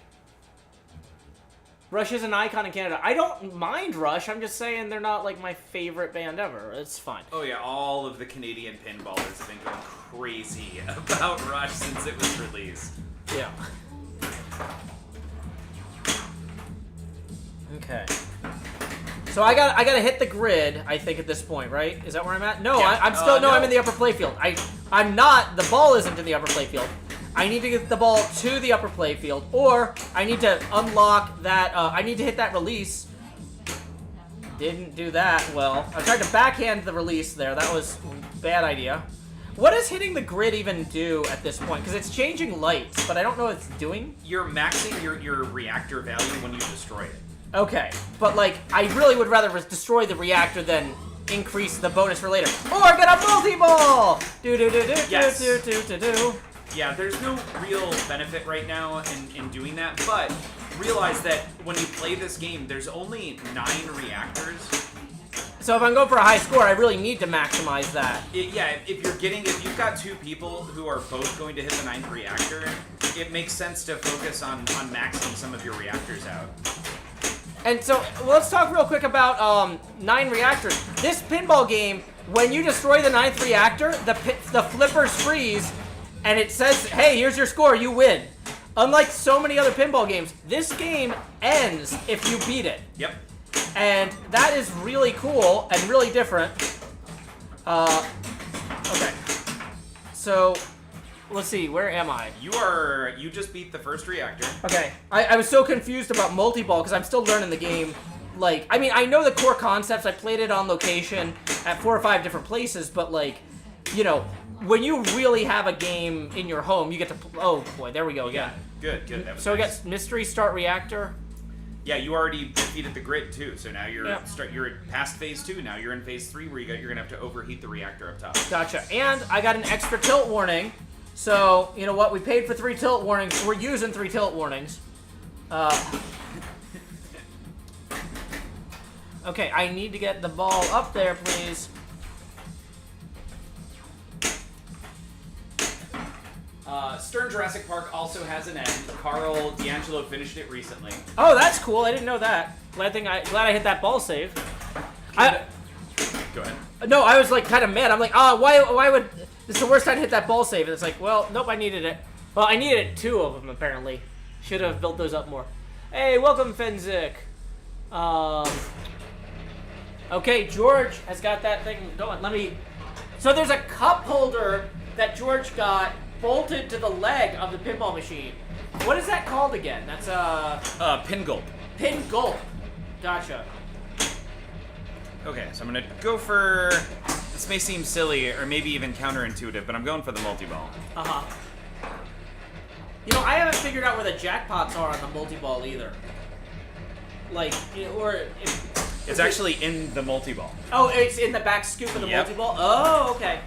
Rush is an icon in Canada. I don't mind Rush. I'm just saying they're not like my favorite band ever. It's fine. Oh yeah, all of the Canadian pinballers have been going crazy about Rush since it was released. Yeah. Okay. So I gotta hit the grid, I think, at this point, right? Is that where I'm at? No, Yeah. I'm still No. I'm in the upper playfield. I'm not. The ball isn't in the upper playfield. I need to get the ball to the upper playfield, or I need to unlock that. I need to hit that release. Didn't do that well. I tried to backhand the release there. That was a bad idea. What does hitting the grid even do at this point? Because it's changing lights, but I don't know what it's doing. You're maxing your reactor value when you destroy it. Okay, but like, I really would rather destroy the reactor than increase the bonus for later. Or get a multi-ball! Yes. Do. Yeah, there's no real benefit right now in doing that, but realize that when you play this game, there's only 9 reactors. So if I'm going for a high score, I really need to maximize that. If you've got 2 people who are both going to hit the 9th reactor, it makes sense to focus on maxing some of your reactors out. And so, let's talk real quick about 9 reactors. This pinball game, when you destroy the 9th reactor, the flippers freeze, and it says, hey, here's your score, you win. Unlike so many other pinball games, this game ends if you beat it. Yep. And that is really cool and really different. Okay. So, let's see, where am I? You just beat the first reactor. Okay. I was so confused about multi-ball because I'm still learning the game. Like, I mean, I know the core concepts. I played it on location at 4 or 5 different places, but like, you know, when you really have a game in your home, you get to. Oh boy, there we go again. Yeah, good. That was So we nice. got mystery start reactor. Yeah, you already defeated the grid too. So now you're Yep. you're past phase 2. Now you're in phase 3 where you're gonna have to overheat the reactor up top. Gotcha. And I got an extra tilt warning. So you know what? We paid for 3 tilt warnings. We're using 3 tilt warnings. Okay, I need to get the ball up there, please. Stern Jurassic Park also has an end. Carl D'Angelo finished it recently. Oh, that's cool. I didn't know that. Glad I hit that ball save. Go ahead. No, I was like kind of mad. I'm like, why would this is the worst time to hit that ball save? And it's like, well, nope, I needed it. Well, I needed 2 of them apparently. Should have built those up more. Hey, welcome Fenzik. Okay, George has got that thing going. So there's a cup holder that George got bolted to the leg of the pinball machine. What is that called again? That's Pin gulp. pin gulp. Gotcha. Okay, so I'm gonna go for. This may seem silly or maybe even counterintuitive, but I'm going for the multi-ball. You know, I haven't figured out where the jackpots are on the multi-ball either. Like, or if, It's actually in the multi-ball. oh, it's in the back scoop of the Yep. multi-ball. Oh, okay.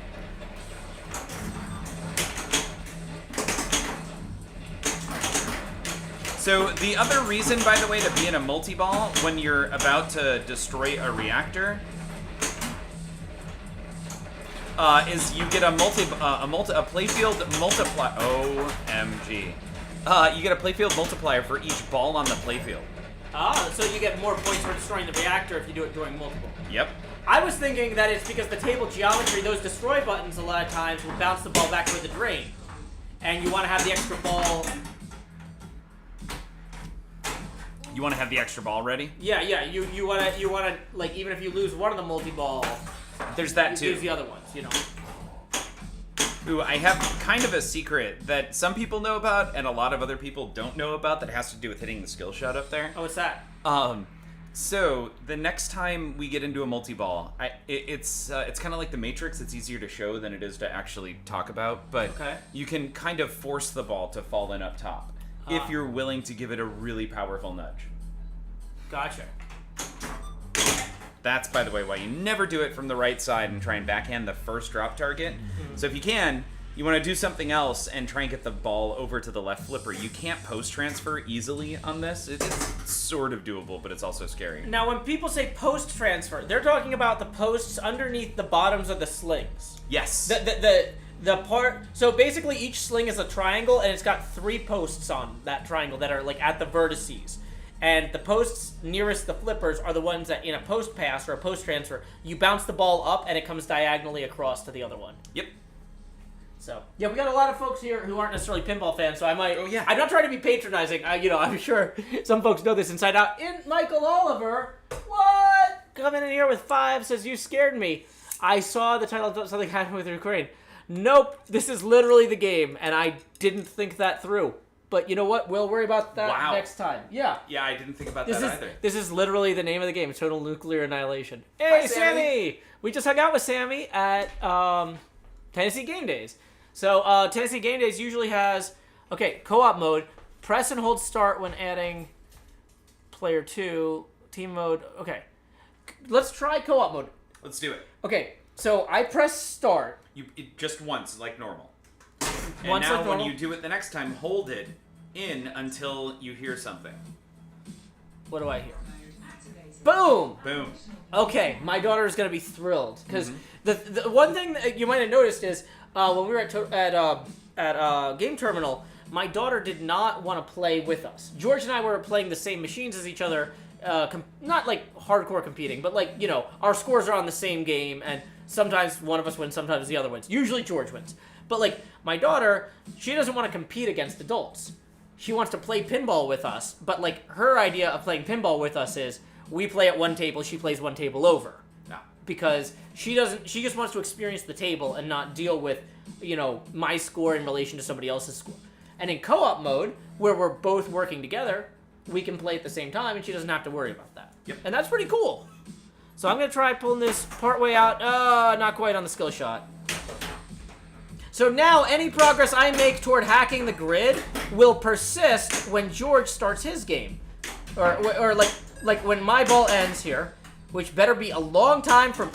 So the other reason, by the way, to be in a multi-ball when you're about to destroy a reactor is you get a playfield multiplier. OMG. You get a playfield multiplier for each ball on the playfield. Ah, so you get more points for destroying the reactor if you do it during multiple. Yep. I was thinking that it's because the table geometry, those destroy buttons a lot of times will bounce the ball back toward the drain. And you want to have the extra ball. You want to have the extra ball ready? Yeah, you wanna like, even if you lose one of the multi-ball, There's that you too. use the other ones, you know. Ooh, I have kind of a secret that some people know about and a lot of other people don't know about that has to do with hitting the skill shot up there. Oh, what's that? So the next time we get into a multi-ball, it's kind of like the Matrix. It's easier to show than it is to actually talk about, but you can kind of force the ball to fall in up top if you're willing to give it a really powerful nudge. Gotcha. That's, by the way, why you never do it from the right side and try and backhand the first drop target. So if you can, you want to do something else and try and get the ball over to the left flipper. You can't post transfer easily on this. It's sort of doable, but it's also scary. Now, when people say post transfer, they're talking about the posts underneath the bottoms of the slings. Yes. The part. So basically, each sling is a triangle, and it's got 3 posts on that triangle that are like at the vertices. And the posts nearest the flippers are the ones that, in a post pass or a post transfer, you bounce the ball up and it comes diagonally across to the other one. Yep. So yeah, we got a lot of folks here who aren't necessarily pinball fans, so I might. Oh yeah. I'm not trying to be patronizing. I'm sure some folks know this inside out. Michael Oliver, what? Coming in here with 5 says you scared me. I saw the title of something happened with Ukraine. Nope, this is literally the game, and I didn't think that through. But you know what? We'll worry about that next time. Yeah. Yeah, I didn't think about that either. This is literally the name of the game. Total Nuclear Annihilation. Hey, Hi, Sammy! We just hung out with Sammy at Tennessee Game Days. So Tennessee Game Days usually has, co-op mode. Press and hold start when adding player 2. Team mode. Okay. Let's try co-op mode. Let's do it. Okay, so I press start. Just once, like normal. And Once now like when normal? you do it the next time, hold it in until you hear something. What do I hear? Activated. Boom! Boom. Okay, my daughter is going to be thrilled. Because the one thing that you might have noticed is when we were at Game Terminal, my daughter did not want to play with us. George and I were playing the same machines as each other, not like hardcore competing, but like, our scores are on the same game, and sometimes one of us wins, sometimes the other wins. Usually George wins. But like, my daughter, she doesn't want to compete against adults. She wants to play pinball with us, but like, her idea of playing pinball with us is we play at one table, she plays one table over. No. Because she just wants to experience the table and not deal with, my score in relation to somebody else's score. And in co-op mode, where we're both working together, we can play at the same time and she doesn't have to worry about that. Yep. And that's pretty cool. So I'm going to try pulling this part way out. Not quite on the skill shot. So now any progress I make toward hacking the grid will persist when George starts his game. Or like when my ball ends here, which better be a long time from...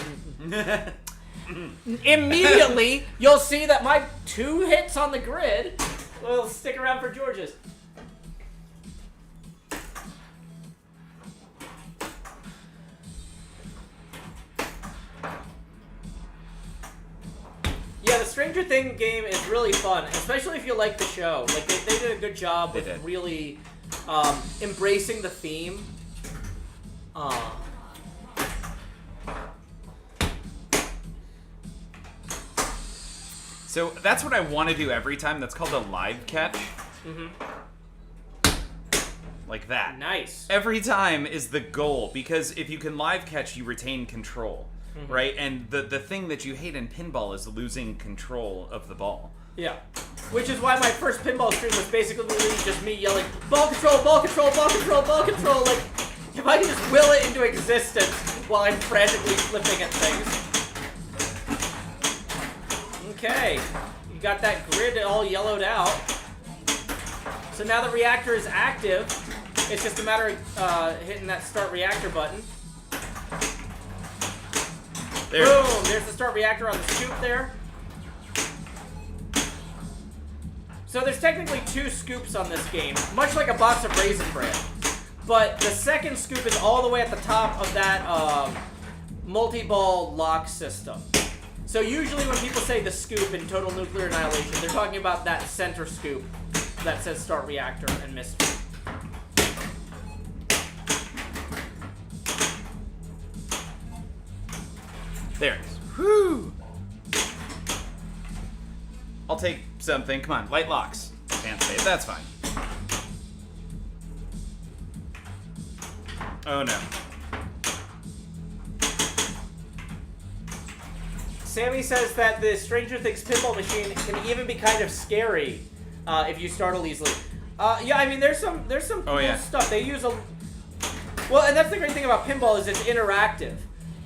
Immediately, you'll see that my 2 hits on the grid will stick around for George's. Yeah, the Stranger Things game is really fun, especially if you like the show. Like, they did a good job with really embracing the theme. So that's what I want to do every time. That's called a live catch. Like that. Nice. Every time is the goal, because if you can live catch, you retain control. Right? And the thing that you hate in pinball is losing control of the ball. Yeah. Which is why my first pinball stream was basically just me yelling, ball control, ball control, ball control, ball control. Like, if I can just will it into existence while I'm frantically flipping at things. Okay. You got that grid all yellowed out. So now the reactor is active. It's just a matter of hitting that start reactor button. There. Boom! There's the start reactor on the scoop there. So there's technically 2 scoops on this game, much like a box of Raisin Bran. But the second scoop is all the way at the top of that multi-ball lock system. So usually when people say the scoop in Total Nuclear Annihilation, they're talking about that center scoop that says start reactor and mystery. There it is. Whew. I'll take something. Come on, light locks. Can't say it. That's fine. Oh no. Sammy says that the Stranger Things pinball machine can even be kind of scary if you startle easily. Yeah, I mean, there's some cool stuff. They use a... Well, and that's the great thing about pinball is it's interactive.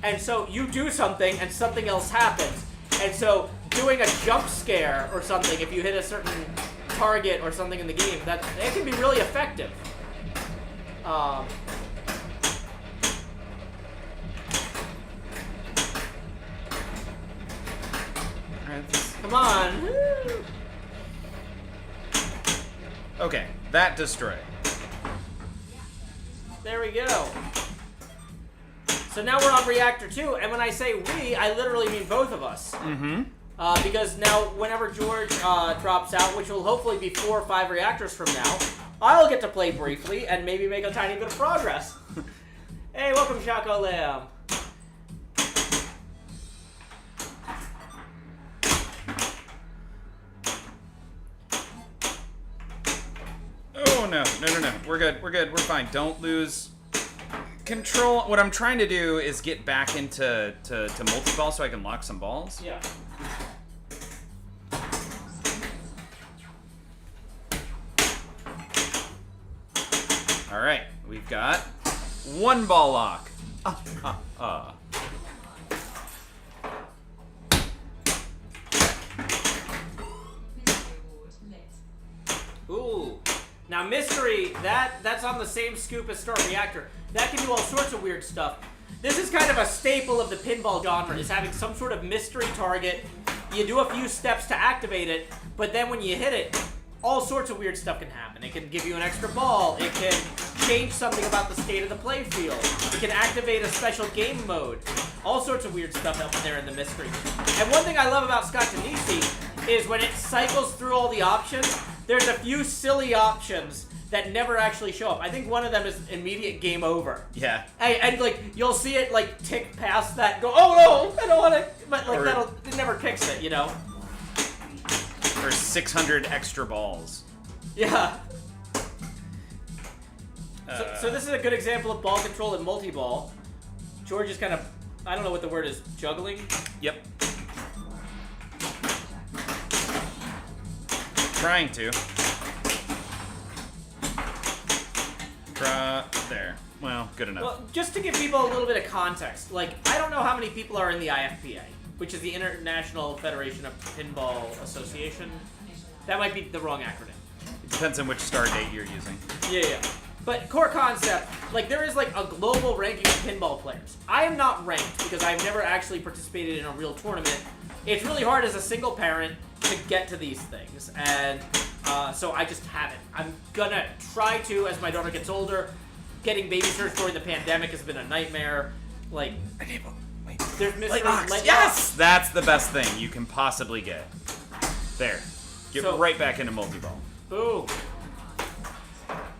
And so you do something and something else happens. And so doing a jump scare or something, if you hit a certain target or something in the game, that it can be really effective. Come on. Woo. Okay, that destroyed. There we go. So now we're on Reactor 2, and when I say we, I literally mean both of us. Mm-hmm. Because now, whenever George drops out, which will hopefully be 4 or 5 reactors from now, I'll get to play briefly and maybe make a tiny bit of progress. Hey, welcome, Chaco Lamb. Oh, no. We're good. We're fine. Don't lose control. What I'm trying to do is get back into multi-ball so I can lock some balls. Yeah. All right. We've got 1 ball lock. Ooh. Now, mystery, that's on the same scoop as Start Reactor. That can do all sorts of weird stuff. This is kind of a staple of the pinball genre, is having some sort of mystery target. You do a few steps to activate it, but then when you hit it, all sorts of weird stuff can happen. It can give you an extra ball. It can change something about the state of the play field. It can activate a special game mode. All sorts of weird stuff out there in the mystery. And one thing I love about Scott Denisi is when it cycles through all the options, there's a few silly options that never actually show up. I think one of them is immediate game over. Yeah. And like, you'll see it like tick past that and go, oh no, I don't want to, but like it never kicks it, you know? Or 600 extra balls. Yeah. So this is a good example of ball control and multi-ball. George is kind of, I don't know what the word is, juggling? Yep. Trying to. There. Well, good enough. Well, just to give people a little bit of context, like, I don't know how many people are in the IFPA, which is the International Federation of Pinball Association. That might be the wrong acronym. It depends on which star date you're using. Yeah. But core concept, like, there is like a global ranking of pinball players. I am not ranked because I've never actually participated in a real tournament. It's really hard as a single parent to get to these things, and so I just haven't. I'm gonna try to as my daughter gets older. Getting babysitters during the pandemic has been a nightmare. Like, there's mystery. Yes! That's the best thing you can possibly get. There. Get right back into multi-ball. Boom.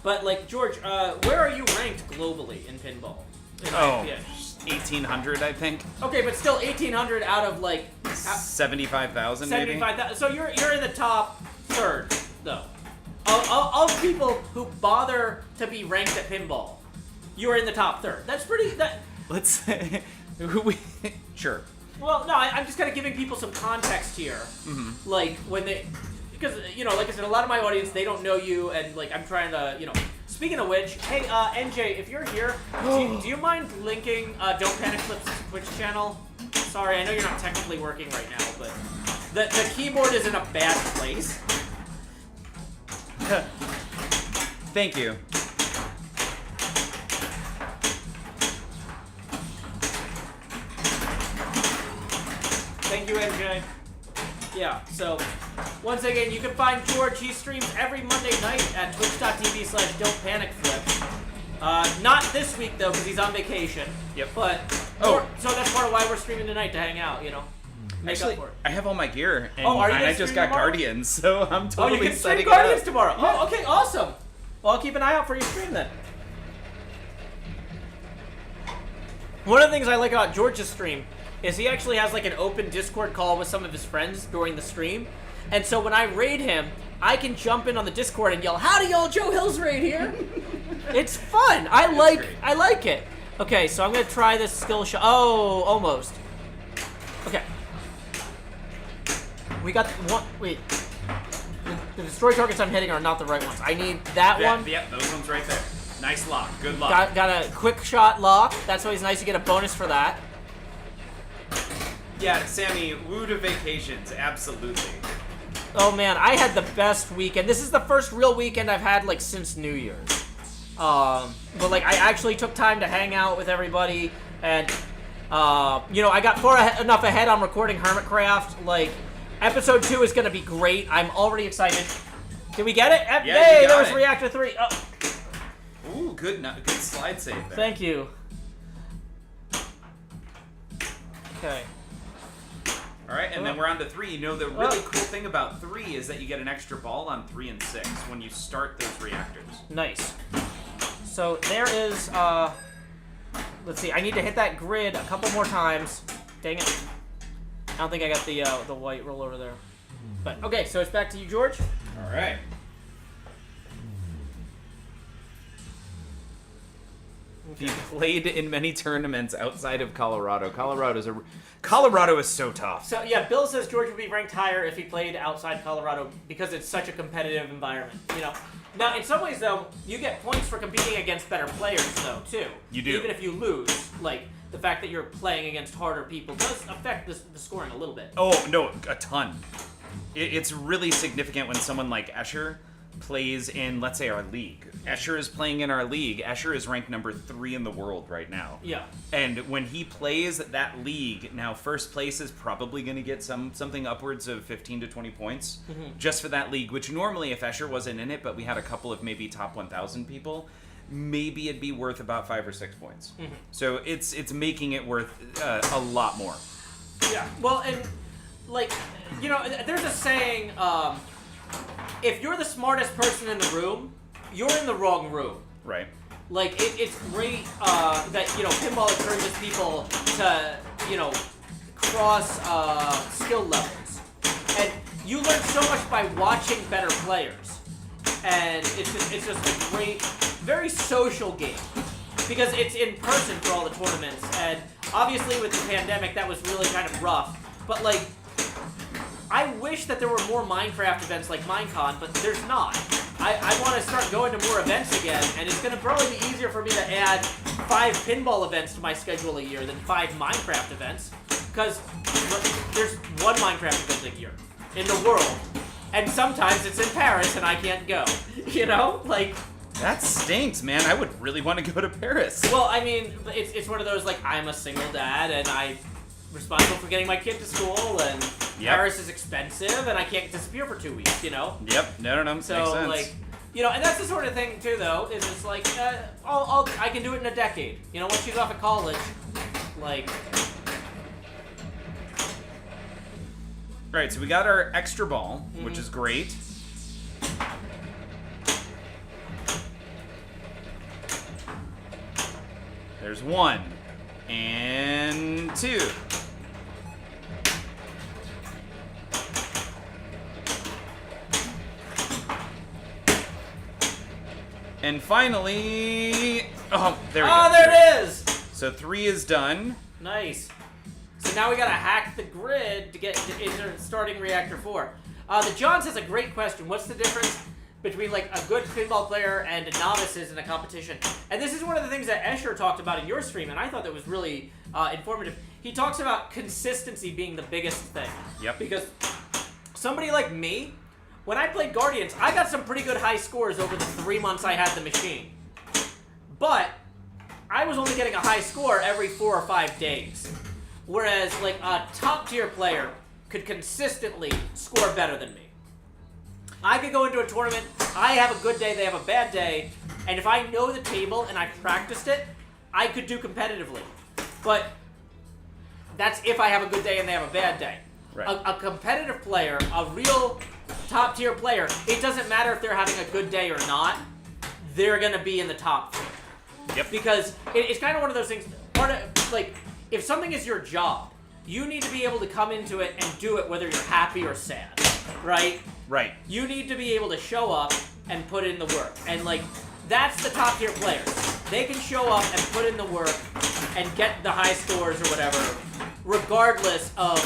But, like, George, where are you ranked globally in pinball? In IFPA? 1,800, I think. Okay, but still 1,800 out of, like... 75,000, maybe? 75,000. So you're in the top third, though. Of people who bother to be ranked at pinball, you're in the top third. That's pretty... Let's say... Sure. Well, no, I'm just kind of giving people some context here. Mm-hmm. Like, when they... Because, you know, like I said, a lot of my audience, they don't know you, and, like, I'm trying to, you know... Speaking of which, hey, NJ, if you're here, do you mind linking DontPanicFlip's Twitch channel? Sorry, I know you're not technically working right now, but the keyboard is in a bad place. Thank you. Thank you, NJ. Yeah, so once again, you can find George. He streams every Monday night at twitch.tv/DontPanicFlip. Not this week, though, because he's on vacation. Yep. But, so that's part of why we're streaming tonight, to hang out, you know? Actually, up for it. I have all my gear, and, are you I just got tomorrow? Guardians, so I'm totally you can stream setting Guardians it up. tomorrow. Yeah. Oh, okay, awesome. Well, I'll keep an eye out for your stream then. One of the things I like about George's stream is he actually has like an open Discord call with some of his friends during the stream. And so when I raid him, I can jump in on the Discord and yell, "Howdy y'all, Joe Hill's raid here." It's fun. I like it. Okay, so I'm gonna try this skill shot. Oh, almost. Okay. We got one. Wait. The destroy targets I'm hitting are not the right ones. I need that one. Yeah, those ones right there. Nice lock. Good lock. Got a quick shot lock. That's always nice to get a bonus for that. Yeah, Sammy, woo to vacations, absolutely. Oh man, I had the best weekend. This is the first real weekend I've had like since New Year's. But like I actually took time to hang out with everybody, and you know, I got enough ahead on recording Hermitcraft. Like episode 2 is gonna be great. I'm already excited. Did we get it? Yeah, hey, you got there was it. Reactor 3. Oh. Ooh, good slide save there. Thank you. Okay. All right, and then we're on to 3. You know, the really cool thing about 3 is that you get an extra ball on 3 and 6 when you start those reactors. Nice. So there is, let's see, I need to hit that grid a couple more times. Dang it. I don't think I got the white roll over there. But, okay, so it's back to you, George. All right. He played in many tournaments outside of Colorado. Colorado is so tough. So, yeah, Bill says George would be ranked higher if he played outside Colorado because it's such a competitive environment, you know. Now, in some ways, though, you get points for competing against better players, though, too. You do. Even if you lose, like, the fact that you're playing against harder people does affect the scoring a little bit. Oh, no, a ton. It's really significant when someone like Escher plays in, let's say, our league. Escher is playing in our league. Escher is ranked number 3 in the world right now. Yeah. And when he plays that league, now first place is probably going to get something upwards of 15 to 20 points just for that league, which normally if Escher wasn't in it, but we had a couple of maybe top 1,000 people, maybe it'd be worth about 5 or 6 points. So it's making it worth a lot more. Yeah. Well, and, like, you know, there's a saying, if you're the smartest person in the room, you're in the wrong room. Right. Like, it's great that, you know, pinball encourages people to, you know, cross skill levels. And you learn so much by watching better players. And it's just a great, very social game. Because it's in person for all the tournaments. And obviously with the pandemic, that was really kind of rough. But, like, I wish that there were more Minecraft events like Minecon, but there's not. I want to start going to more events again, and it's going to probably be easier for me to add 5 pinball events to my schedule a year than 5 Minecraft events, because there's one Minecraft event a year in the world, and sometimes it's in Paris and I can't go. You know? Like... That stinks, man. I would really want to go to Paris. Well, I mean, it's one of those, like, I'm a single dad, and I'm responsible for getting my kid to school, and Paris is expensive, and I can't disappear for 2 weeks, you know? Yep. No. So, Makes sense. like, you know, and that's the sort of thing, too, though, is it's like, I can do it in a decade. You know, once you go off of college, like... Right, so we got our extra ball, which is great. There's 1 and 2. And finally, there we go. Oh, there it is! So 3 is done. Nice. So now we gotta hack the grid to get into starting Reactor 4. The John says a great question. What's the difference between, like, a good pinball player and novices in a competition? And this is one of the things that Escher talked about in your stream, and I thought that was really informative. He talks about consistency being the biggest thing. Yep. Because somebody like me, when I played Guardians, I got some pretty good high scores over the 3 months I had the machine. But I was only getting a high score every 4 or 5 days. Whereas, like, a top-tier player could consistently score better than me. I could go into a tournament, I have a good day, they have a bad day, and if I know the table and I practiced it, I could do competitively. But that's if I have a good day and they have a bad day. Right. A competitive player, a real top-tier player, it doesn't matter if they're having a good day or not, they're going to be in the top 3. Yep. Because it's kind of one of those things, part of, like, if something is your job, you need to be able to come into it and do it whether you're happy or sad, right? Right. You need to be able to show up and put in the work. And, like, that's the top tier players. They can show up and put in the work and get the high scores or whatever, regardless of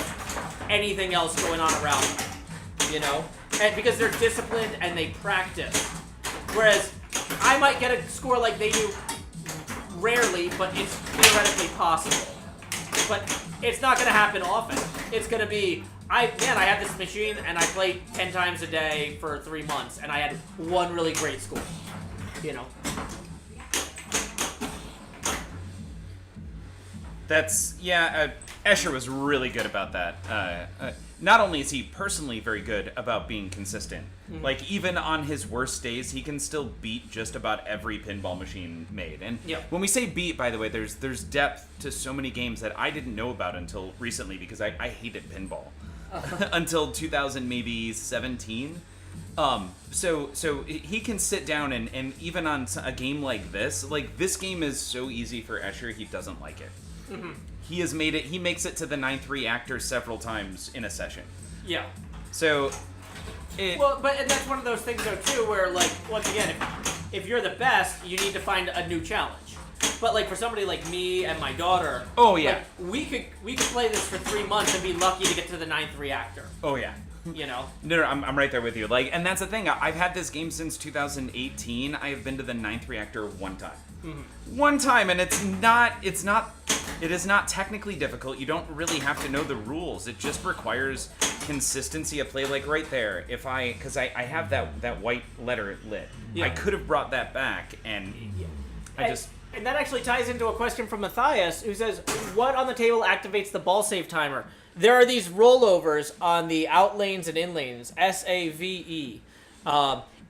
anything else going on around them. you know? And because they're disciplined and they practice. Whereas I might get a score like they do rarely, but it's theoretically possible. But it's not going to happen often. It's going to be, I had this machine and I played 10 times a day for 3 months and I had one really great score, you know? That's, Escher was really good about that. Not only is he personally very good about being consistent, like even on his worst days, he can still beat just about every pinball machine made. And when we say beat, by the way, there's depth to so many games that I didn't know about until recently because I hated pinball until 2000 maybe 17. So he can sit down and even on a game like this game is so easy for Escher, he doesn't like it. He has made it. He makes it to the 9th reactor several times in a session. Yeah. So. And that's one of those things though too, where like once again, if you're the best, you need to find a new challenge. But like for somebody like me and my daughter, like, we could play this for 3 months and be lucky to get to the 9th reactor. Oh yeah. You know? No, I'm right there with you. Like, and that's the thing. I've had this game since 2018. I have been to the 9th reactor one time. One time, and it is not technically difficult. You don't really have to know the rules. It just requires consistency of play. Like right there, because I have that white letter lit. I could have brought that back, and And that actually ties into a question from Matthias, who says, what on the table activates the ball save timer? There are these rollovers on the out lanes and in lanes, SAVE.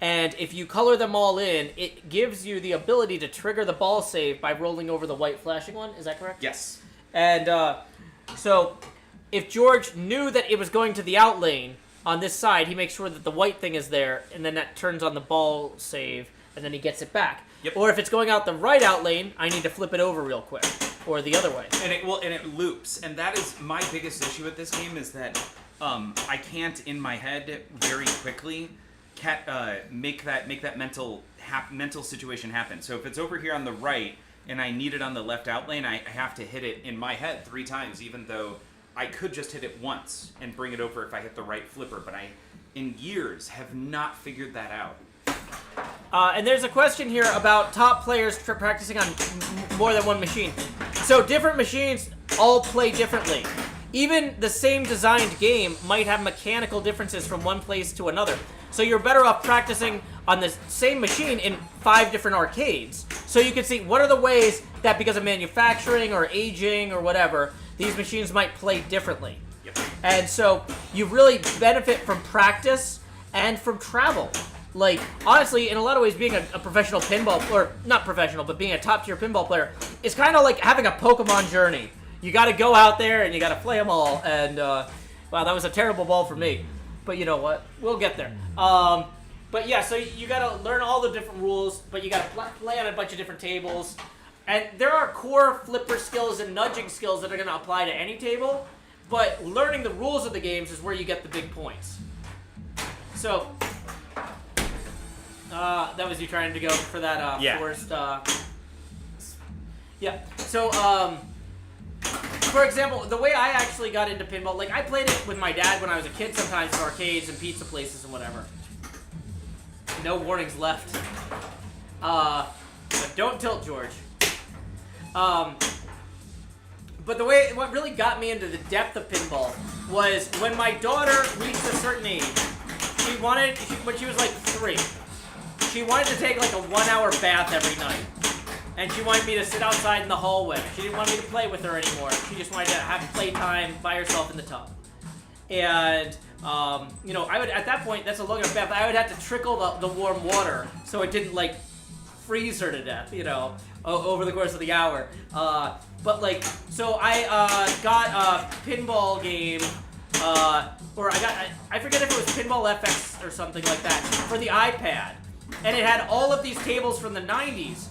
And if you color them all in, it gives you the ability to trigger the ball save by rolling over the white flashing one. Is that correct? Yes. And so if George knew that it was going to the out lane on this side, he makes sure that the white thing is there, and then that turns on the ball save, and then he gets it back. Yep. Or if it's going out the right out lane, I need to flip it over real quick. Or the other way. And it loops. And that is my biggest issue with this game is that I can't, in my head, very quickly make that mental situation happen. So if it's over here on the right and I need it on the left out lane, I have to hit it in my head 3 times, even though I could just hit it once and bring it over if I hit the right flipper. But I, in years, have not figured that out. And there's a question here about top players practicing on more than one machine. So different machines all play differently. Even the same designed game might have mechanical differences from one place to another. So you're better off practicing on the same machine in 5 different arcades. So you can see what are the ways that because of manufacturing or aging or whatever, these machines might play differently. Yep. And so you really benefit from practice and from travel. Like, honestly, in a lot of ways, being a professional pinball, or not professional, but being a top-tier pinball player, is kind of like having a Pokemon journey. You got to go out there, and you got to play them all, and, wow, that was a terrible ball for me. But you know what? We'll get there. But yeah, so you got to learn all the different rules, but you got to play on a bunch of different tables. And there are core flipper skills and nudging skills that are going to apply to any table, but learning the rules of the games is where you get the big points. So... that was you trying to go for that forced... Yeah. So, for example, the way I actually got into pinball, like, I played it with my dad when I was a kid sometimes in arcades and pizza places and whatever. No warnings left. But don't tilt, George. But what really got me into the depth of pinball was when my daughter reached a certain age, when she was like 3, she wanted to take like a 1-hour bath every night. And she wanted me to sit outside in the hallway. She didn't want me to play with her anymore. She just wanted to have playtime by herself in the tub. And, you know, I would, at that point, that's a long enough bath, I would have to trickle the warm water so it didn't, like, freeze her to death, you know, over the course of the hour. But, like, so I got a pinball game, or I forget if it was Pinball FX or something like that, for the iPad. And it had all of these tables from the 90s.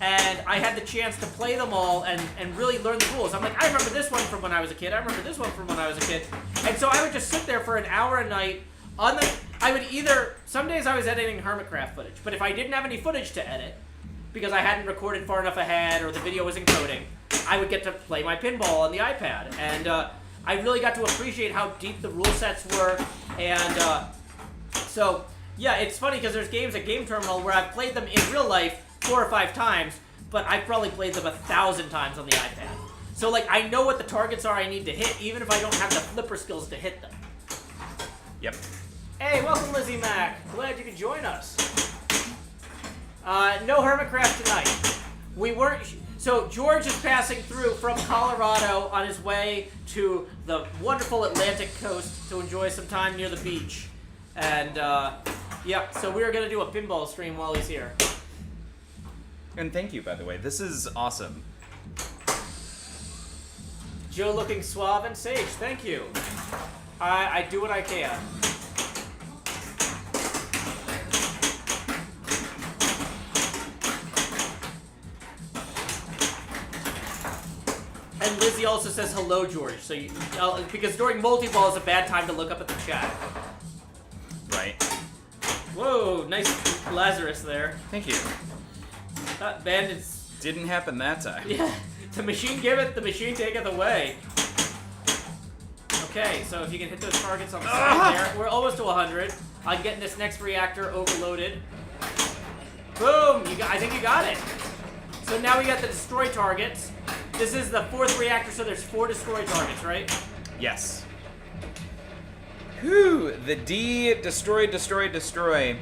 And I had the chance to play them all and really learn the rules. I'm like, I remember this one from when I was a kid. I remember this one from when I was a kid. And so I would just sit there for an hour a night. Some days I was editing Hermitcraft footage. But if I didn't have any footage to edit, because I hadn't recorded far enough ahead or the video was encoding, I would get to play my pinball on the iPad. And I really got to appreciate how deep the rule sets were And so, yeah, it's funny because there's games at Game Terminal where I've played them in real life 4 or 5 times, but I've probably played them 1,000 times on the iPad. So, like, I know what the targets are I need to hit, even if I don't have the flipper skills to hit them. Yep. Hey, welcome, Lizzie Mac. Glad you could join us. No Hermitcraft tonight. We weren't... So, George is passing through from Colorado on his way to the wonderful Atlantic coast to enjoy some time near the beach. And, yeah, so we're going to do a pinball stream while he's here. And thank you, by the way. This is awesome. Joe looking suave and sage. Thank you. I do what I can. And Lizzie also says hello, George. So you, because during multi-ball is a bad time to look up at the chat. Right. Whoa, nice Lazarus there. Thank you. Bandits. Didn't happen that time. Yeah, the machine giveth, the machine taketh away. Okay, so if you can hit those targets on the side there, we're almost to 100. I'm getting this next reactor overloaded. Boom! I think you got it. So now we got the destroy targets. This is the 4th reactor, so there's 4 destroy targets, right? Yes. Whew, the D, destroy, destroy, destroy.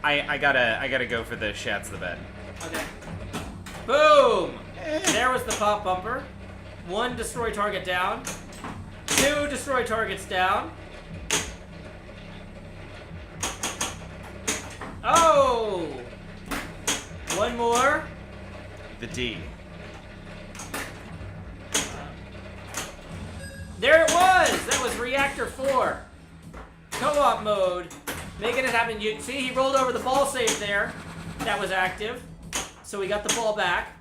I gotta go for the Shatz the bed. Okay. Boom! There was the pop bumper. 1 destroy target down. 2 destroy targets down. Oh! 1 more. The D. There it was! That was Reactor 4. Co-op mode. Making it happen. You see, he rolled over the ball save there. That was active. So we got the ball back.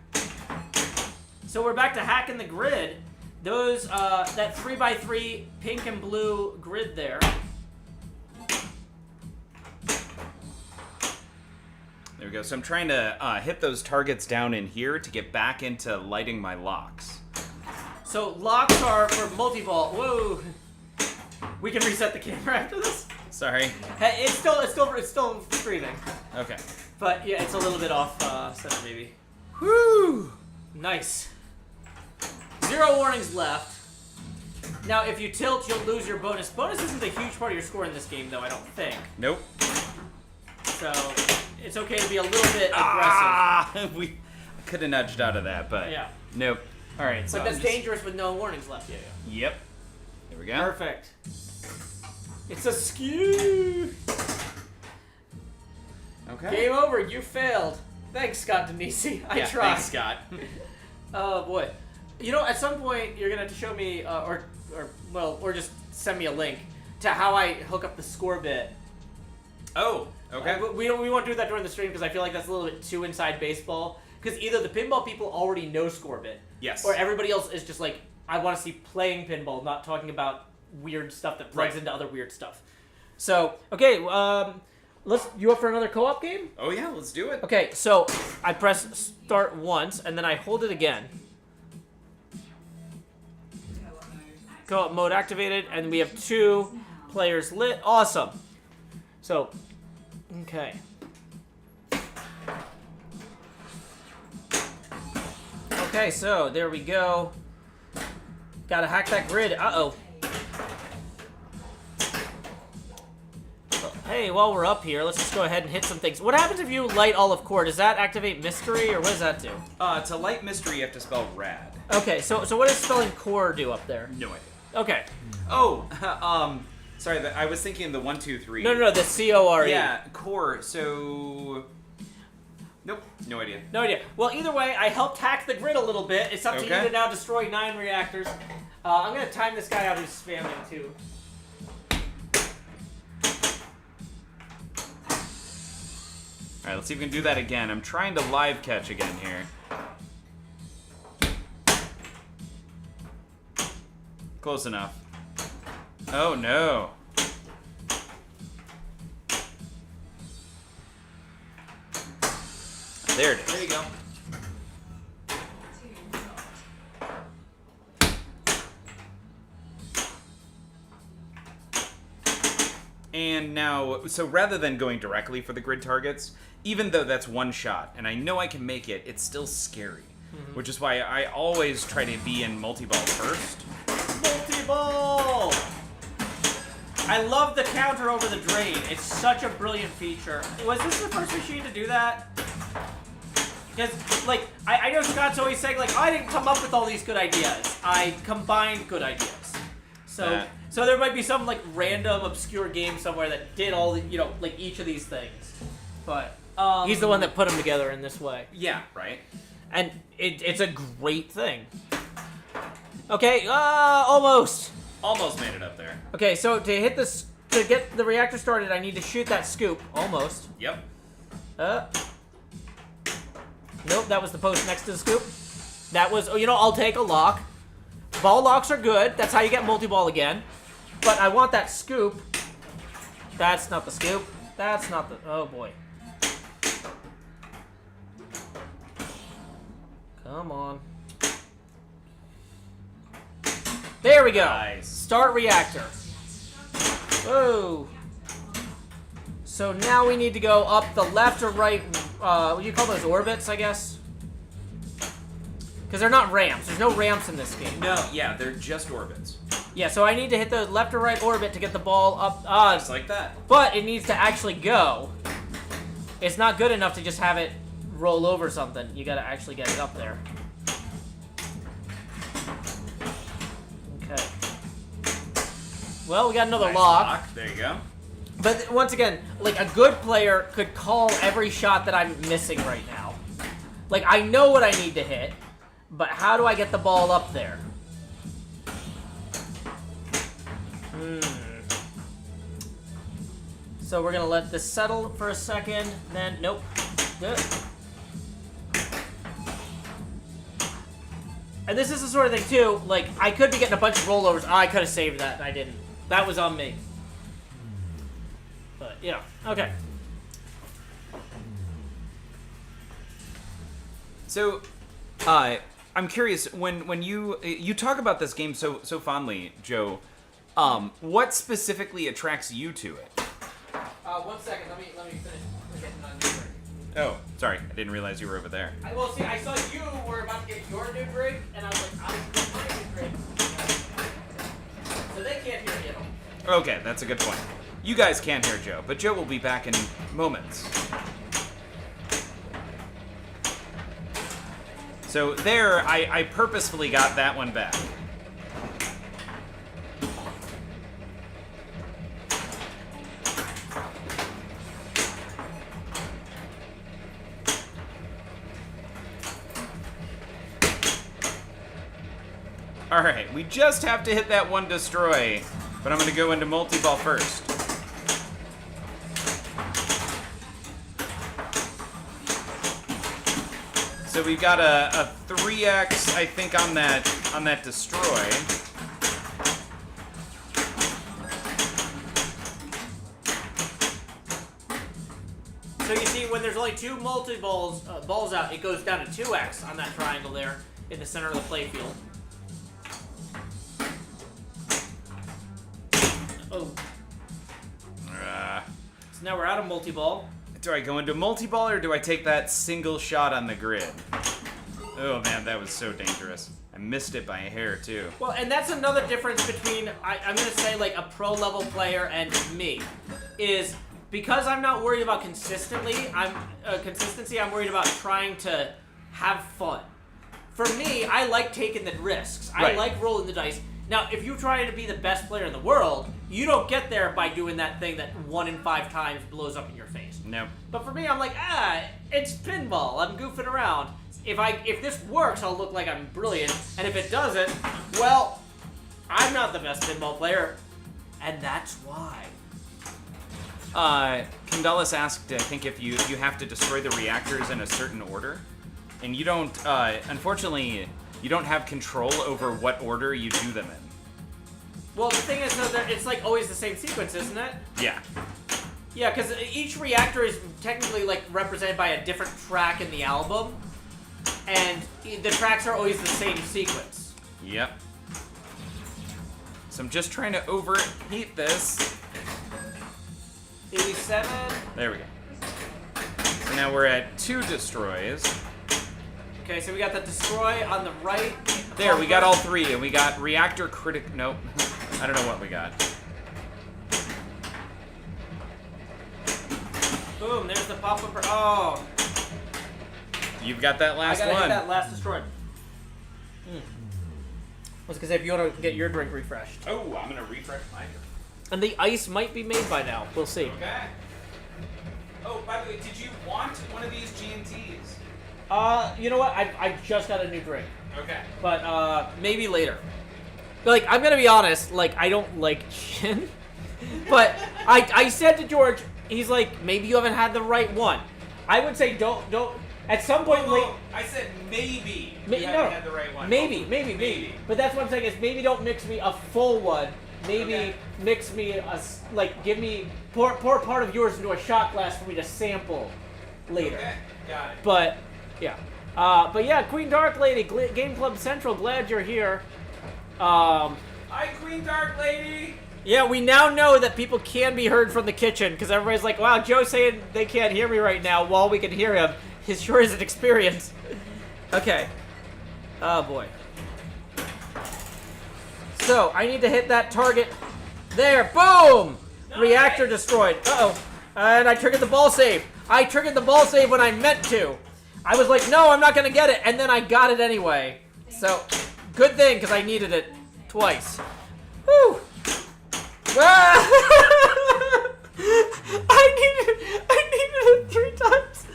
So we're back to hacking the grid. Those, that 3x3 pink and blue grid there. There we go. So I'm trying to hit those targets down in here to get back into lighting my locks. So locks are for multi-ball. Whoa. We can reset the camera after this. Sorry. Hey, it's still streaming. Okay. But yeah, it's a little bit off center maybe. Whew. Nice. 0 warnings left. Now, if you tilt, you'll lose your bonus. Bonus isn't a huge part of your score in this game, though, I don't think. Nope. So, it's okay to be a little bit aggressive. Ah! We could have nudged out of that, but Yeah. nope. All right. So But that's dangerous with no warnings left. Yeah. Yep. There we go. Perfect. It's a skew. Okay. Game over. You failed. Thanks, Scott Denisi. I tried. Thanks, Scott. Oh boy. You know, at some point you're gonna have to show me, or just send me a link to how I hook up the score bit. Oh. Okay. We won't do that during the stream because I feel like that's a little bit too inside baseball. Because either the pinball people already know score bit, Yes. or everybody else is just like, I want to see playing pinball, not talking about weird stuff that plugs into other weird stuff. So okay, you up for another co-op game? Oh yeah, let's do it. Okay, so I press start once and then I hold it again. Co-op mode activated, and we have 2 players lit. Awesome. So, okay. Okay, so there we go. Gotta hack that grid. Uh-oh. Hey, while we're up here, let's just go ahead and hit some things. What happens if you light all of core? Does that activate mystery, or what does that do? To light mystery, you have to spell rad. Okay, so what does spelling core do up there? No idea. Okay. Oh, sorry, I was thinking the 1, 2, 3. No, the C-O-R-E. Yeah, core. So, nope, no idea. No idea. Well, either way, I helped hack the grid a little bit. It's up to you Okay. to now destroy 9 reactors. I'm gonna time this guy out who's spamming too. All right, let's see if we can do that again. I'm trying to live catch again here. Close enough. Oh no. There it is. There you go. And now, so rather than going directly for the grid targets, even though that's one shot, and I know I can make it, it's still scary. Which is why I always try to be in multi-ball first. Multi-ball! I love the counter over the drain. It's such a brilliant feature. Was this the first machine to do that? Because, like, I know Scott's always saying, like, I didn't come up with all these good ideas. I combined good ideas. So there might be some, like, random, obscure game somewhere that did all the, you know, like, each of these things. But he's the one that put them together in this way. Yeah, right? And it's a great thing. Okay, almost. Almost made it up there. Okay, so to get the reactor started, I need to shoot that scoop. Almost. Yep. Nope, that was the post next to the scoop. That was, you know, I'll take a lock. Ball locks are good. That's how you get multi-ball again. But I want that scoop. That's not the scoop. That's not the, oh boy. Come on. There we go. Nice. Start reactor. Whoa. So now we need to go up the left or right, what do you call those, orbits, I guess? Because they're not ramps. There's no ramps in this game. No, yeah, they're just orbits. Yeah, so I need to hit the left or right orbit to get the ball up. Just like that. But it needs to actually go. It's not good enough to just have it roll over something. You gotta actually get it up there. Okay. Well, we got another Nice lock. There you go. But once again, like, a good player could call every shot that I'm missing right now. Like, I know what I need to hit, but how do I get the ball up there? So we're gonna let this settle for a second, then, nope. Good. And this is the sort of thing, too, like, I could be getting a bunch of rollovers. Oh, I could have saved that, and I didn't. That was on me. But, yeah, okay. So, I'm curious, when you talk about this game so fondly, Joe, what specifically attracts you to it? 1 second, let me finish getting on new drink. Oh, sorry, I didn't realize you were over there. Well, see, I saw you were about to get your new drink, and I was like, I should get my new drink. So they can't hear you. Okay, that's a good point. You guys can't hear Joe, but Joe will be back in moments. So there, I purposefully got that one back. Alright, we just have to hit that one destroy, but I'm going to go into multi-ball first. So we've got a 3x, I think, on that destroy. So you see, when there's only two multi-balls balls out, it goes down to 2x on that triangle there in the center of the playfield. Oh. So now we're out of multi-ball. Do I go into multi-ball or do I take that single shot on the grid? Oh man, that was so dangerous. I missed it by a hair too. Well, and that's another difference between, I'm going to say, like, a pro-level player and me, is because I'm not worried about consistency, I'm worried about trying to have fun. For me, I like taking the risks. I like rolling the dice. Now, if you try to be the best player in the world, you don't get there by doing that thing that 1 in 5 times blows up in your face. No. But for me, I'm like, it's pinball. I'm goofing around. If this works, I'll look like I'm brilliant. And if it doesn't, well, I'm not the best pinball player. And that's why. Candelas asked, I think, if you have to destroy the reactors in a certain order. And you don't, unfortunately, you don't have control over what order you do them in. Well, the thing is, though, it's like always the same sequence, isn't it? Yeah. Yeah, because each reactor is technically like represented by a different track in the album, and the tracks are always the same sequence. Yep. So I'm just trying to overheat this. 87. There we go. So now we're at 2 destroys. Okay, so we got the destroy on the right. There, we got all 3, and we got reactor critic. Nope, I don't know what we got. Boom, there's the pop-up. Oh. You've got that last I gotta one. hit that last destroy. I was gonna say, if you want to get your drink refreshed. Oh, I'm gonna refresh my drink. And the ice might be made by now. We'll see. Okay. Oh, by the way, did you want one of these G&Ts? You know what? I just got a new drink. Okay. But, maybe later. Like, I'm gonna be honest, like, I don't like gin. But I said to George, he's like, maybe you haven't had the right one. I would say don't, at some point Whoa. I said maybe you haven't had the right one. Maybe. But that's what I'm saying is maybe don't mix me a full one. Maybe Okay. mix me pour part of yours into a shot glass for me to sample later. Okay, got it. But yeah, Queen Dark Lady, Game Club Central, glad you're here. Hi, Queen Dark Lady. Yeah, we now know that people can be heard from the kitchen because everybody's like, wow, Joe's saying they can't hear me right now while we can hear him. It sure is an experience. Okay. Oh, boy. So, I need to hit that target. There, boom! Nice. Reactor destroyed. Uh-oh. And I triggered the ball save. I triggered the ball save when I meant to. I was like, no, I'm not going to get it. And then I got it anyway. So, good thing, because I needed it twice. Whew. I needed it 3 times.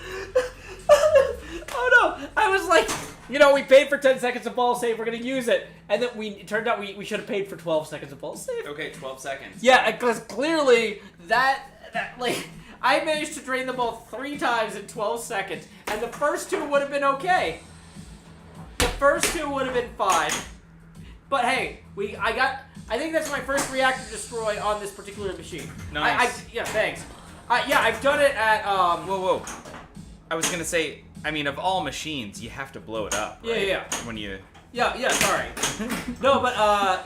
Oh no! I was like, we paid for 10 seconds of ball save. We're gonna use it, and then it turned out we should have paid for 12 seconds of ball save. Okay, 12 seconds. Yeah, because clearly that I managed to drain the ball 3 times in 12 seconds, and the first 2 would have been okay. The first 2 would have been fine. But hey, I think that's my first reactor destroy on this particular machine. Nice. Yeah, thanks. Yeah, I've done it at Whoa. I was gonna say, I mean, of all machines, you have to blow it up, right? Yeah. When you... Yeah, sorry. No, but,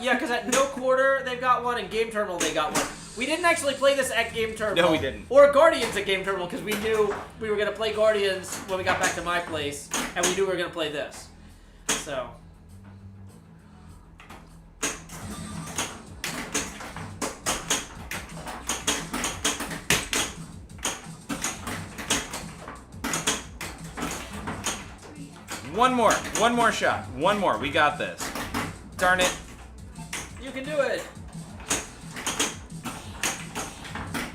yeah, because at No Quarter, they've got one, and Game Terminal, they got one. We didn't actually play this at Game Terminal. No, we didn't. Or Guardians at Game Terminal, because we knew we were going to play Guardians when we got back to my place, and we knew we were going to play this. So... One more shot. One more. We got this. Darn it. You can do it.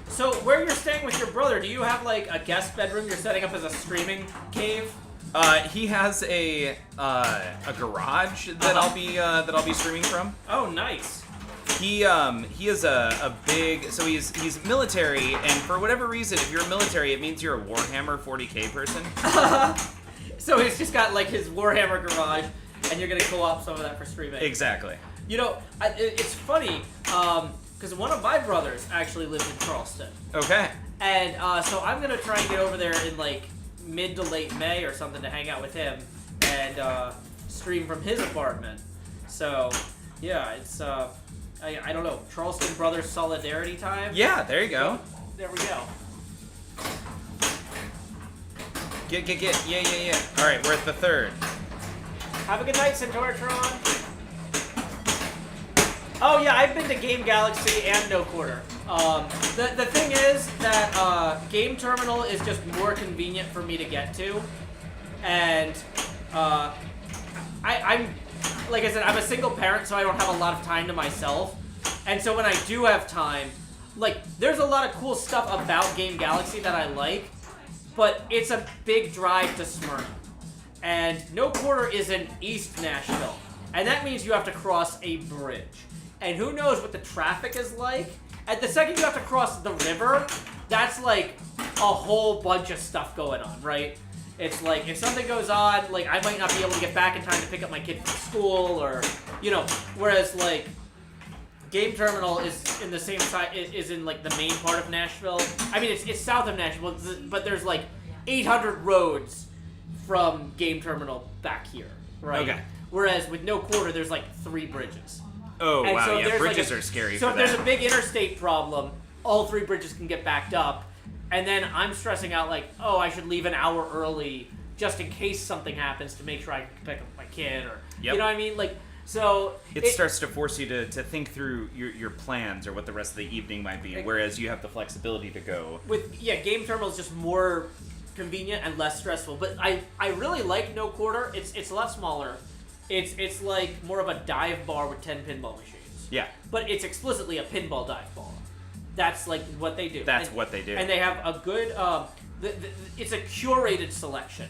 So, where you're staying with your brother, do you have, like, a guest bedroom you're setting up as a streaming cave? He has a garage that I'll be streaming from. Oh, nice. He is a big, so he's military, and for whatever reason, if you're military, it means you're a Warhammer 40K person. So he's just got, like, his Warhammer garage, and you're gonna co-op some of that for streaming. Exactly. It's funny, because one of my brothers actually lives in Charleston. Okay. And, so I'm gonna try and get over there in, like, mid to late May or something to hang out with him and, stream from his apartment. So, yeah, it's, I don't know, Charleston Brothers Solidarity time? Yeah, there you go. There we go. Get. Yeah. All right, we're at the 3rd. Have a good night, Centauratron. Oh yeah, I've been to Game Galaxy and No Quarter. The thing is that Game Terminal is just more convenient for me to get to, and I'm like I said, I'm a single parent, so I don't have a lot of time to myself, and so when I do have time, like there's a lot of cool stuff about Game Galaxy that I like, but it's a big drive to Smyrna. And No Quarter is in East Nashville. And that means you have to cross a bridge. And who knows what the traffic is like? At the second you have to cross the river, that's like a whole bunch of stuff going on, right? It's like, if something goes on, like, I might not be able to get back in time to pick up my kid from school, or, whereas, like, Game Terminal is in the same side, is in, like, the main part of Nashville. I mean, it's south of Nashville, but there's, like, 800 roads from Game Terminal back here, right? Okay. Whereas with No Quarter, there's, like, 3 bridges. Oh, And wow, so yeah, there's, bridges like, are scary So for if there's that. a big interstate problem, all 3 bridges can get backed up, and then I'm stressing out like, oh, I should leave an hour early just in case something happens to make sure I can pick up my kid, or Yep. you know what I mean? Like, so It starts to force you to think through your plans or what the rest of the evening might be, whereas you have the flexibility to go. Game Terminal is just more convenient and less stressful. But I really like No Quarter. It's a lot smaller. It's like more of a dive bar with 10 pinball machines. Yeah. But it's explicitly a pinball dive bar. That's like what they do. That's what they do. And they have a good it's a curated selection,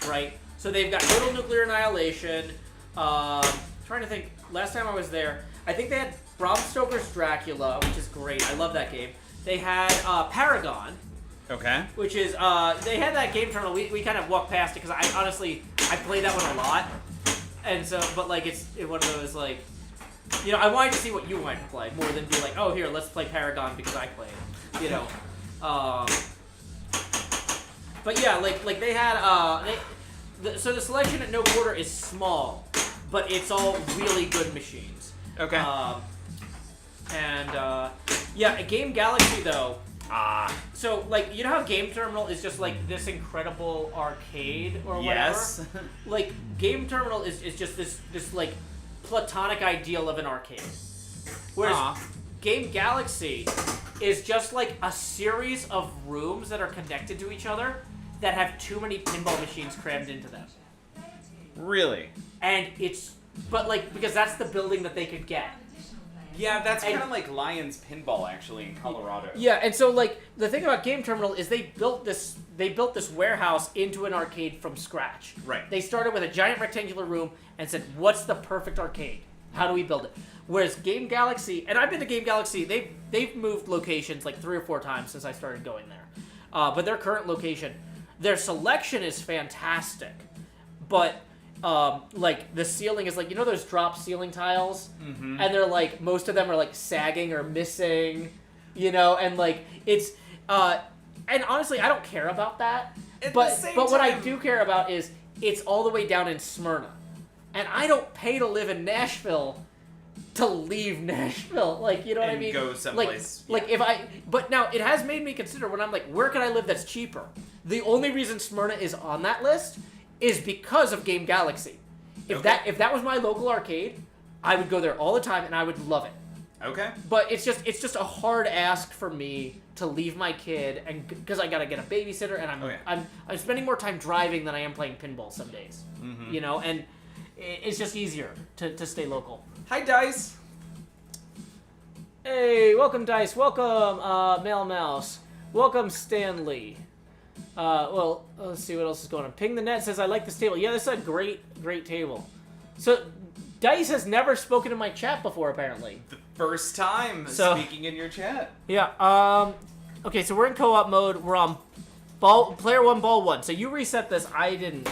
right? So they've got Total Nuclear Annihilation. Trying to think. Last time I was there, I think they had Bram Stoker's Dracula, which is great. I love that game. They had Paragon, Okay. which is they had that game terminal. We kind of walked past it because I honestly played that one a lot, and so but like it's one of those like, you know, I wanted to see what you wanted to play more than be like, oh here, let's play Paragon because I played, you know. But yeah, like they had so the selection at No Quarter is small, but it's all really good machines. Okay. Yeah, Game Galaxy though. Ah. So like, you know how Game Terminal is just like this incredible arcade or whatever? Yes. Like Game Terminal is just this like platonic ideal of an arcade. Whereas Game Galaxy is just like a series of rooms that are connected to each other that have too many pinball machines crammed into them. Really? And but like, because that's the building that they could get. Yeah, that's kind of like Lions Pinball actually in Colorado. Yeah, and so like the thing about Game Terminal is they built this warehouse into an arcade from scratch. Right. They started with a giant rectangular room and said, "What's the perfect arcade? How do we build it?" Whereas Game Galaxy, and I've been to Game Galaxy, they've moved locations like 3 or 4 times since I started going there. But their current location, their selection is fantastic, but like the ceiling is like, you know those drop ceiling tiles, and they're like, most of them are like sagging or missing, you know, and like it's and honestly I don't care about that, but what I do care about is it's all the way down in Smyrna, and I don't pay to live in Nashville to leave Nashville, like, you know what I mean? Go someplace. Like but now it has made me consider when I'm like, where can I live that's cheaper? The only reason Smyrna is on that list is because of Game Galaxy. If that was my local arcade, I would go there all the time and I would love it. Okay. But it's just a hard ask for me to leave my kid, and because I gotta get a babysitter, and I'm spending more time driving than I am playing pinball some days. You know, and it's just easier to stay local. Hi, Dice. Hey, welcome Dice. Welcome Male Mouse. Welcome Stanley. Well, let's see what else is going on. Ping the Net says, I like this table. Yeah, this is a great table. So, Dice has never spoken in my chat before, apparently. The first time speaking in your chat. Yeah, okay, so we're in co-op mode. We're on player 1, ball 1. So you reset this. I didn't,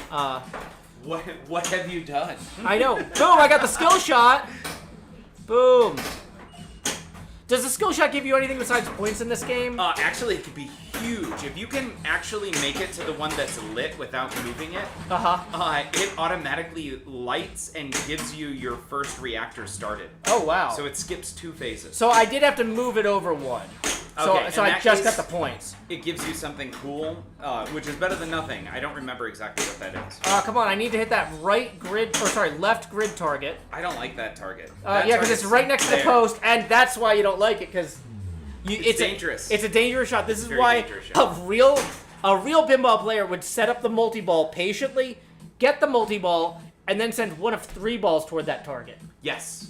What have you done? I know. Boom, I got the skill shot. Boom. Does the skill shot give you anything besides points in this game? Actually, it could be huge. If you can actually make it to the one that's lit without moving it, it automatically lights and gives you your first reactor started. Oh, wow. So it skips 2 phases. So I did have to move it over 1. Okay, so I just got the points. It gives you something cool, which is better than nothing. I don't remember exactly what that is. Come on, I need to hit that left grid target. I don't like that target. Yeah, because it's right next to the post, and that's why you don't like it, because it's dangerous. It's a dangerous shot. This is very why dangerous shot. a real pinball player would set up the multi-ball patiently, get the multi-ball, and then send one of 3 balls toward that target. Yes.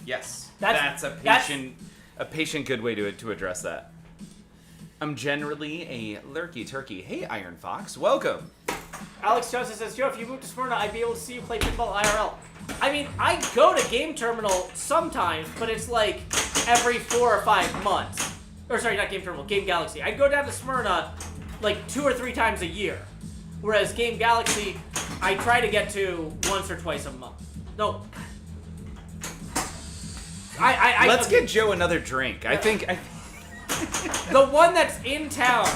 That's a patient good way to address that. I'm generally a lurky turkey. Hey, Iron Fox, welcome. Alex Joseph says, Joe, if you move to Smyrna, I'd be able to see you play pinball IRL. I mean, I go to Game Terminal sometimes, but it's like every 4 or 5 months. Or sorry, not Game Terminal, Game Galaxy. I'd go down to Smyrna like 2 or 3 times a year. Whereas Game Galaxy, I try to get to once or twice a month. No. Let's get Joe another drink. I think the one that's in town,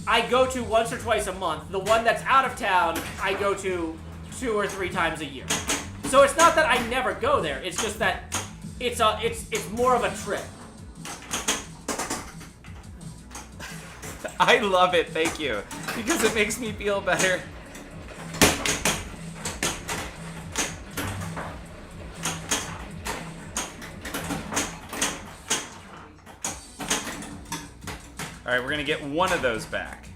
I go to once or twice a month. The one that's out of town, I go to 2 or 3 times a year. So it's not that I never go there. It's just that it's more of a trip. I love it, thank you. Because it makes me feel better. All right, we're gonna get one of those back.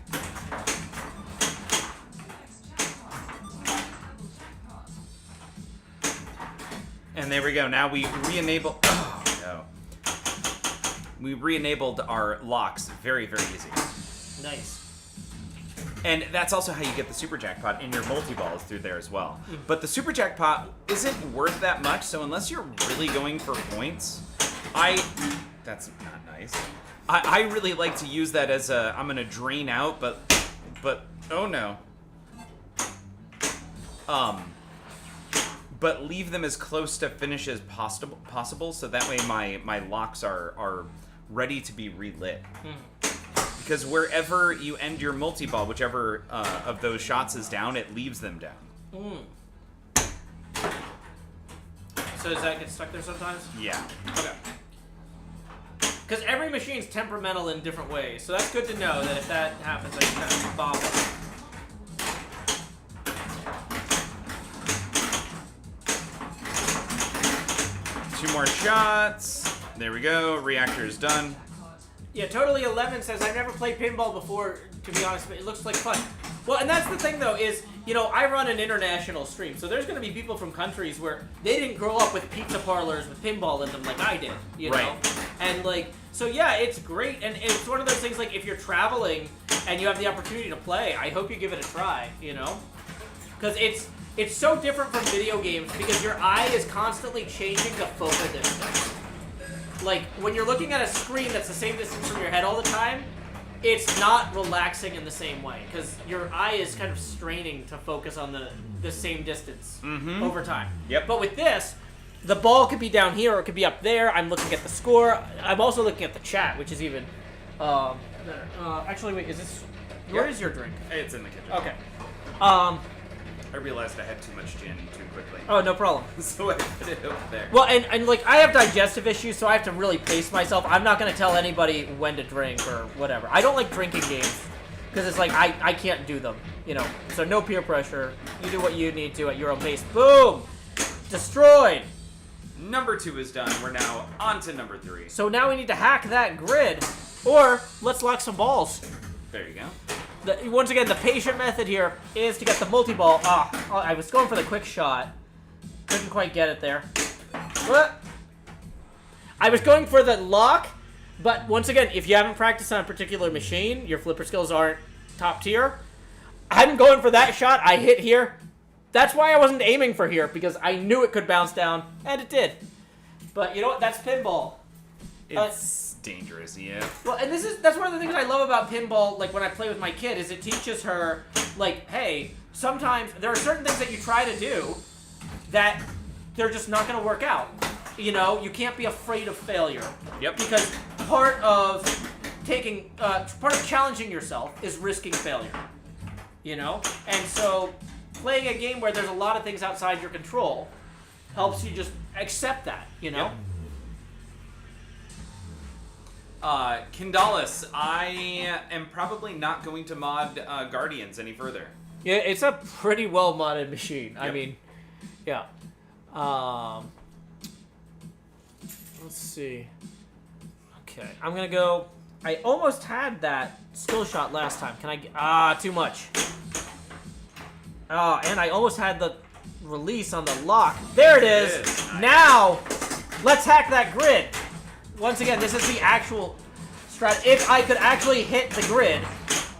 And there we go. Now we re-enable. Oh no. We re-enabled our locks very, very easy. Nice. And that's also how you get the super jackpot in your multi-balls through there as well. But the super jackpot isn't worth that much, so unless you're really going for points, that's not nice. I really like to use that as a, I'm gonna drain out, but oh no. But leave them as close to finish as possible, so that way my locks are ready to be relit. Because wherever you end your multi-ball, whichever of those shots is down, it leaves them down. So does that get stuck there sometimes? Yeah. Okay. Because every machine's temperamental in different ways, so that's good to know that if that happens, I can kind of bob it. Two more shots. There we go. Reactor is done. Yeah, Totally 11 says, I've never played pinball before, to be honest, but it looks like fun. Well, and that's the thing, though, is, you know, I run an international stream, so there's going to be people from countries where they didn't grow up with pizza parlors with pinball in them like I did, you know? Right. And, like, so, yeah, it's great, and it's one of those things, like, if you're traveling and you have the opportunity to play, I hope you give it a try, you know? Because it's so different from video games because your eye is constantly changing the focal distance. Like, when you're looking at a screen that's the same distance from your head all the time, it's not relaxing in the same way, because your eye is kind of straining to focus on the same distance over time. Yep. But with this, the ball could be down here or it could be up there. I'm looking at the score. I'm also looking at the chat, which is even better. Actually, wait, is this... Where is your drink? It's in the kitchen. Okay. I realized I had too much gin too quickly. Oh, no problem. So I put it over there. Well, and like, I have digestive issues, so I have to really pace myself. I'm not going to tell anybody when to drink or whatever. I don't like drinking games, because it's like, I can't do them, you know. So no peer pressure. You do what you need to at your own pace. Boom! Destroyed! Number 2 is done. We're now on to number 3. So now we need to hack that grid, or let's lock some balls. There you go. Once again, the patient method here is to get the multi-ball. I was going for the quick shot. Couldn't quite get it there. What? I was going for the lock, but once again, if you haven't practiced on a particular machine, your flipper skills aren't top tier. I'm going for that shot. I hit here. That's why I wasn't aiming for here, because I knew it could bounce down, and it did. But you know what? That's pinball. It's dangerous, yeah. Well, and that's one of the things I love about pinball, like when I play with my kid, is it teaches her, like, hey, sometimes there are certain things that you try to do that they're just not going to work out. You know, you can't be afraid of failure. Yep. Because part of challenging yourself is risking failure. You know? And so playing a game where there's a lot of things outside your control helps you just accept that, you know? Yep. Kindalis, I am probably not going to mod Guardians any further. Yeah, it's a pretty well modded machine. Yep. I mean, yeah. Let's see. Okay, I'm gonna go. I almost had that skill shot last time. Can I? Too much. And I almost had the release on the lock. There it is. Nice. Now, let's hack that grid. Once again, this is the actual strat. If I could actually hit the grid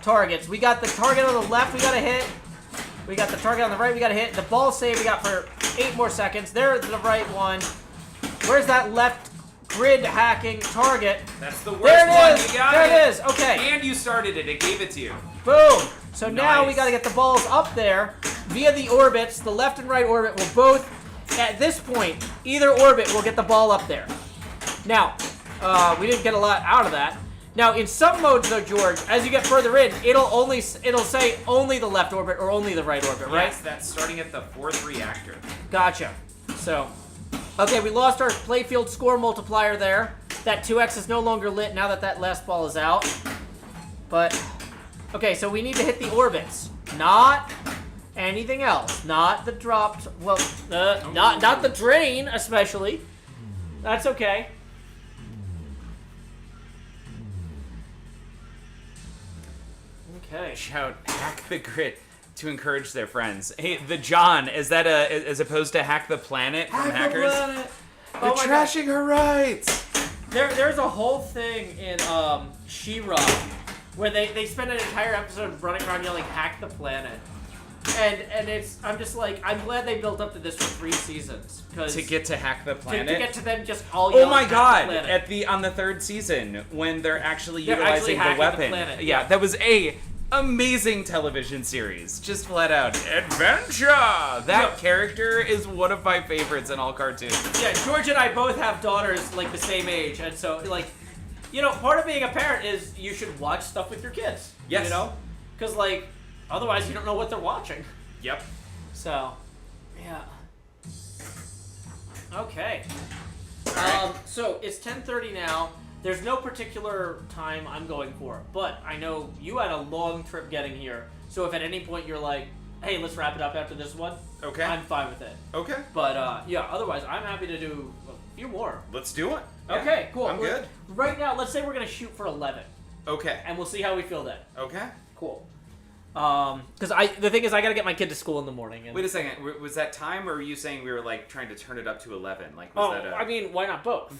targets, we got the target on the left. We gotta hit. We got the target on the right. We gotta hit. The ball save we got for 8 more seconds. There's the right one. Where's that left grid hacking target? That's the worst there it one. is. You got there it is. Okay. And you started it. It gave it to you. Boom. So now we Nice. gotta get the balls up there via the orbits. The left and right orbit will both, at this point, either orbit will get the ball up there. Now, we didn't get a lot out of that. Now, in some modes, though, George, as you get further in, it'll say only the left orbit or only the right orbit, right? Yes, that's starting at the 4th reactor. Gotcha. So, okay, we lost our playfield score multiplier there. That 2x is no longer lit now that that last ball is out. But Okay, so we need to hit the orbits, not anything else. Not the dropped. Well, not the drain, especially. That's okay. Okay. Shout, hack the grid to encourage their friends. Hey, the John, is that as opposed to hack the planet from hackers? They're They're trashing her rights. There's a whole thing in She-Ra where they spend an entire episode running around yelling "hack the planet," and I'm just like, I'm glad they built up to this for 3 seasons To get to hack the planet. to get to them just all. Oh my yelling, god! "Hack the planet." On the 3rd season, when they're actually They're utilizing actually the hacking the weapon, planet, yeah, yeah. that was a amazing television series. Just flat out adventure. That character is one of my favorites in all cartoons. Yeah, George and I both have daughters like the same age, and so like, you know, part of being a parent is you should watch stuff with your kids. Yes. You know, because like otherwise you don't know what they're watching. Yep. So, yeah. Okay. So it's 10:30 now. There's no particular time I'm going for, but I know you had a long trip getting here. So if at any point you're like, hey, let's wrap it up after this one, Okay. I'm fine with it. Okay. But yeah, otherwise I'm happy to do a few more. Let's do it. Yeah, Okay, cool. I'm good. Right now, let's say we're gonna shoot for 11, Okay. and we'll see how we feel then. Okay. Cool. Because the thing is, I gotta get my kid to school in the morning. And, Wait a second. Was that time, or were you saying we were like trying to turn it up to 11? Like, was that a... I mean, why not both?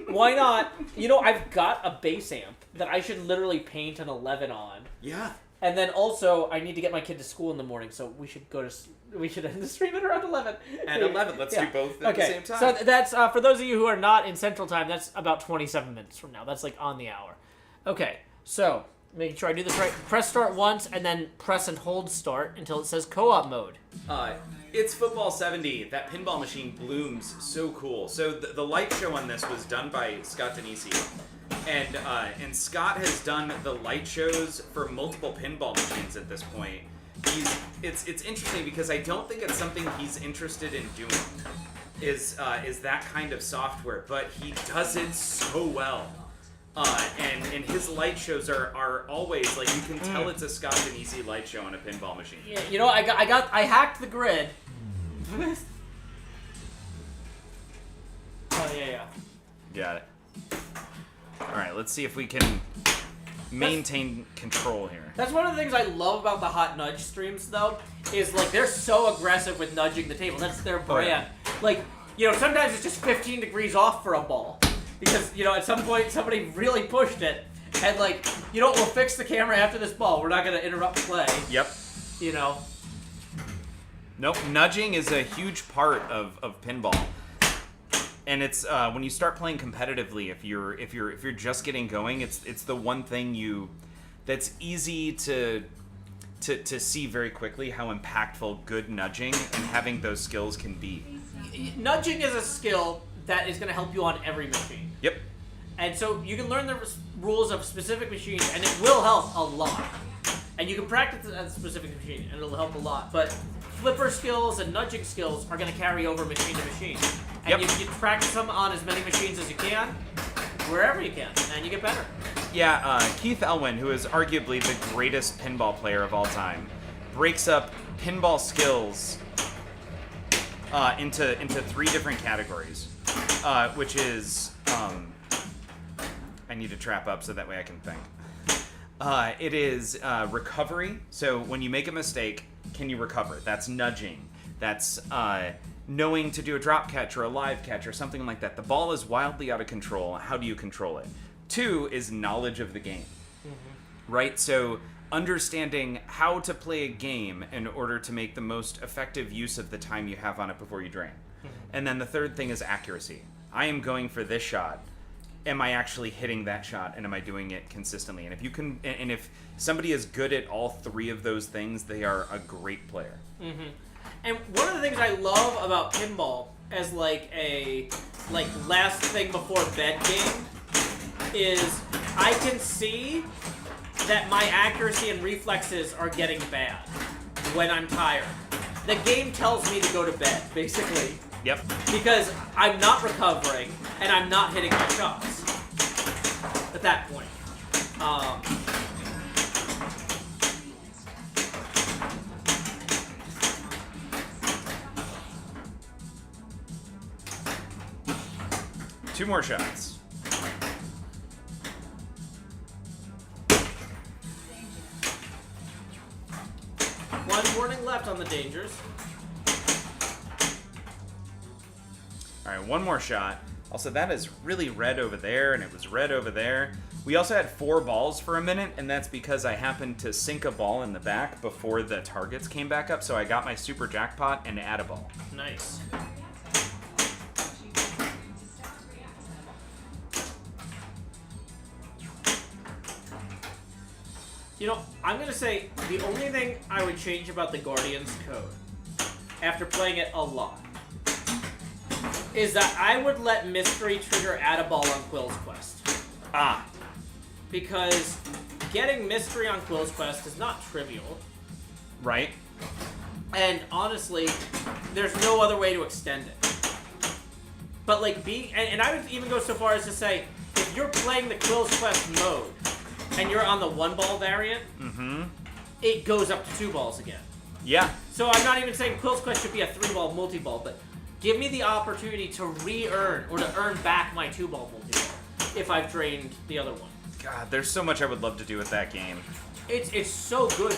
Why not? You know, I've got a bass amp that I should literally paint an 11 on, Yeah. and then also I need to get my kid to school in the morning, so we should end the stream at around 11. At 11, let's do both at the same time. So that's for those of you who are not in Central Time. That's about 27 minutes from now. That's like on the hour. Okay, so. Making sure I do this right. Press start once, and then press and hold start until it says co-op mode. It's Football 70. That pinball machine blooms so cool. So the light show on this was done by Scott Denisi. And Scott has done the light shows for multiple pinball machines at this point. It's interesting because I don't think it's something he's interested in doing. Is that kind of software, but he does it so well. And his light shows are always like, you can tell it's a Scott Denisi light show on a pinball machine. Yeah, you know, I hacked the grid. Oh yeah. Got it. All right, let's see if we can maintain control here. That's one of the things I love about the Hot Nudge streams, though, is like they're so aggressive with nudging the table. That's their brand. Oh, yeah. Like, you know, sometimes it's just 15 degrees off for a ball. Because, you know, at some point somebody really pushed it, and like, you know, we'll fix the camera after this ball. We're not going to interrupt play. Yep. You know. Nope. Nudging is a huge part of pinball, and it's when you start playing competitively. If you're just getting going, it's the one thing that's easy to see very quickly how impactful good nudging and having those skills can be. Nudging is a skill that is going to help you on every machine. Yep. And so you can learn the rules of specific machines, and it will help a lot. And you can practice at a specific machine, and it'll help a lot. But flipper skills and nudging skills are going to carry over machine to machine. And you practice them on as many machines as you can, wherever you can, and you get better. Yeah, Keith Elwin, who is arguably the greatest pinball player of all time, breaks up pinball skills into 3 different categories. Which is, I need to trap up so that way I can think. It is recovery. So when you make a mistake, can you recover? That's nudging. That's knowing to do a drop catch or a live catch or something like that. The ball is wildly out of control. How do you control it? 2 is knowledge of the game. Mm-hmm. Right? So understanding how to play a game in order to make the most effective use of the time you have on it before you drain. And then the 3rd thing is accuracy. I am going for this shot. Am I actually hitting that shot, and am I doing it consistently? And if somebody is good at all 3 of those things, they are a great player. Mm-hmm. And one of the things I love about pinball as like a last thing before bed game is I can see that my accuracy and reflexes are getting bad when I'm tired. The game tells me to go to bed, basically. Yep. Because I'm not recovering, and I'm not hitting my shots at that point. 2 more shots. One warning left on the dangers. All right, 1 more shot. Also, that is really red over there, and it was red over there. We also had 4 balls for a minute, and that's because I happened to sink a ball in the back before the targets came back up, so I got my super jackpot and add a ball. Nice. You know, I'm gonna say the only thing I would change about the Guardians code, after playing it a lot, is that I would let Mystery trigger add a ball on Quill's Quest. Ah. Because getting Mystery on Quill's Quest is not trivial. Right? And honestly, there's no other way to extend it. But like and I would even go so far as to say, if you're playing the Quill's Quest mode, and you're on the 1-ball variant, it goes up to 2 balls again. Yeah. So I'm not even saying Quill's Quest should be a 3-ball multi-ball, but give me the opportunity to re-earn, or to earn back my 2-ball multi-ball, if I've drained the other one. God, there's so much I would love to do with that game. It's so good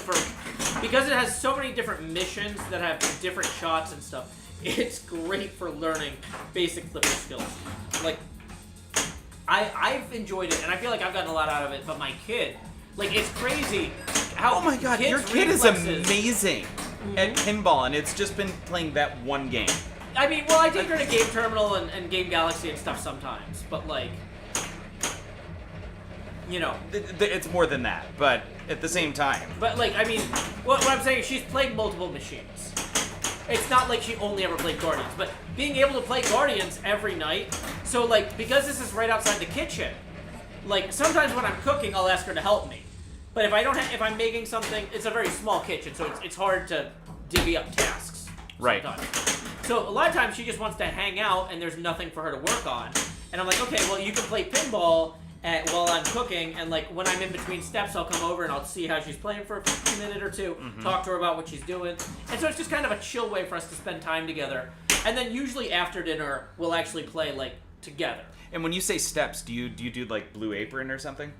because it has so many different missions that have different shots and stuff. It's great for learning basic flipper skills. Like, I've enjoyed it, and I feel like I've gotten a lot out of it, but my kid, like, it's crazy how Oh my god, kids' your kid is reflexes- amazing at pinball, and it's just been playing that one game. I mean, well, I take her to Game Terminal and Game Galaxy and stuff sometimes, but, like, you know. It's more than that, but at the same time. But, like, I mean, what I'm saying is she's played multiple machines. It's not like she only ever played Guardians, but being able to play Guardians every night. So, like, because this is right outside the kitchen, like, sometimes when I'm cooking, I'll ask her to help me. But if I don't if I'm making something, it's a very small kitchen, so it's hard to divvy up tasks. Right. Sometimes. So a lot of times she just wants to hang out, and there's nothing for her to work on. And I'm like, okay, well, you can play pinball while I'm cooking, and like when I'm in between steps, I'll come over and I'll see how she's playing for a minute or two, talk to her about what she's doing. And so it's just kind of a chill way for us to spend time together. And then usually after dinner, we'll actually play like together. And when you say steps, do you do like Blue Apron or something?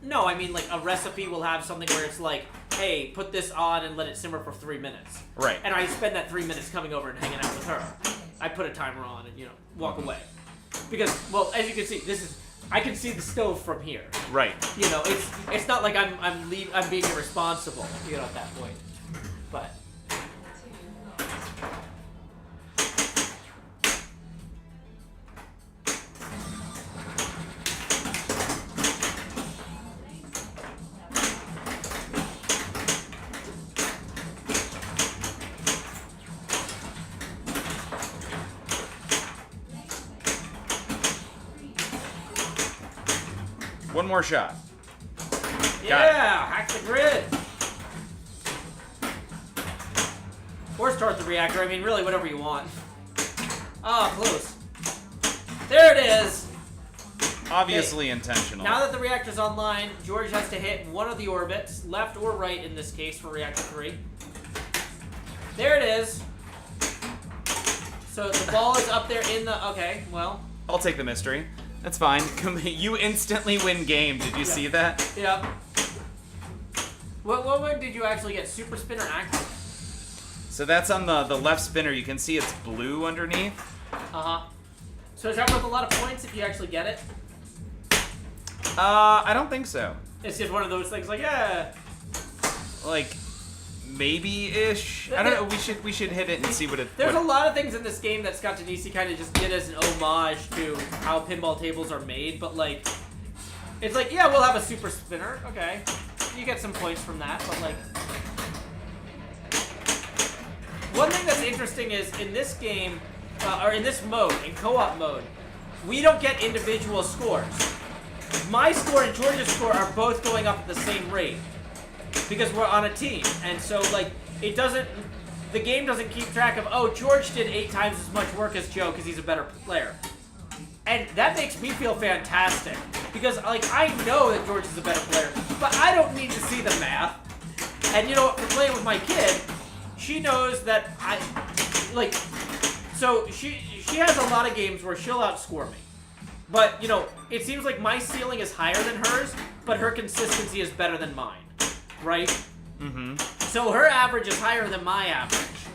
No, I mean like a recipe will have something where it's like, hey, put this on and let it simmer for 3 minutes. Right. And I spend that 3 minutes coming over and hanging out with her. I put a timer on and, walk away. Because, well, as you can see, I can see the stove from here. Right. You know, it's not like I'm being irresponsible, at that point. But One more shot. yeah, hack the grid. Or start the reactor. I mean, really, whatever you want. Ah, close. There it is. Obviously intentional. Now that the reactor's online, George has to hit one of the orbits, left or right in this case for reactor 3. There it is. So the ball is up there in the... Okay, well... I'll take the mystery. That's fine. You instantly win game. Did you see that? Yeah. What one did you actually get? Super spin or active? So that's on the left spinner. You can see it's blue underneath. Uh-huh. So is that worth a lot of points if you actually get it? I don't think so. It's just one of those things like, yeah. Like, maybe-ish. I don't know. We should hit it and see what it... There's a lot of things in this game that Scott Denisi kind of just did as an homage to how pinball tables are made, but like, it's like, yeah, we'll have a super spinner. Okay. You get some points from that, but like... One thing that's interesting is in this game, or in this mode, in co-op mode, we don't get individual scores. My score and George's score are both going up at the same rate. Because we're on a team, and so like the game doesn't keep track of, oh, George did 8 times as much work as Joe because he's a better player, and that makes me feel fantastic because like I know that George is a better player, but I don't need to see the math. And you know what? For playing with my kid, she knows that so she has a lot of games where she'll outscore me, But, you know, it seems like my ceiling is higher than hers, but her consistency is better than mine, right? Mm-hmm. So her average is higher than my average,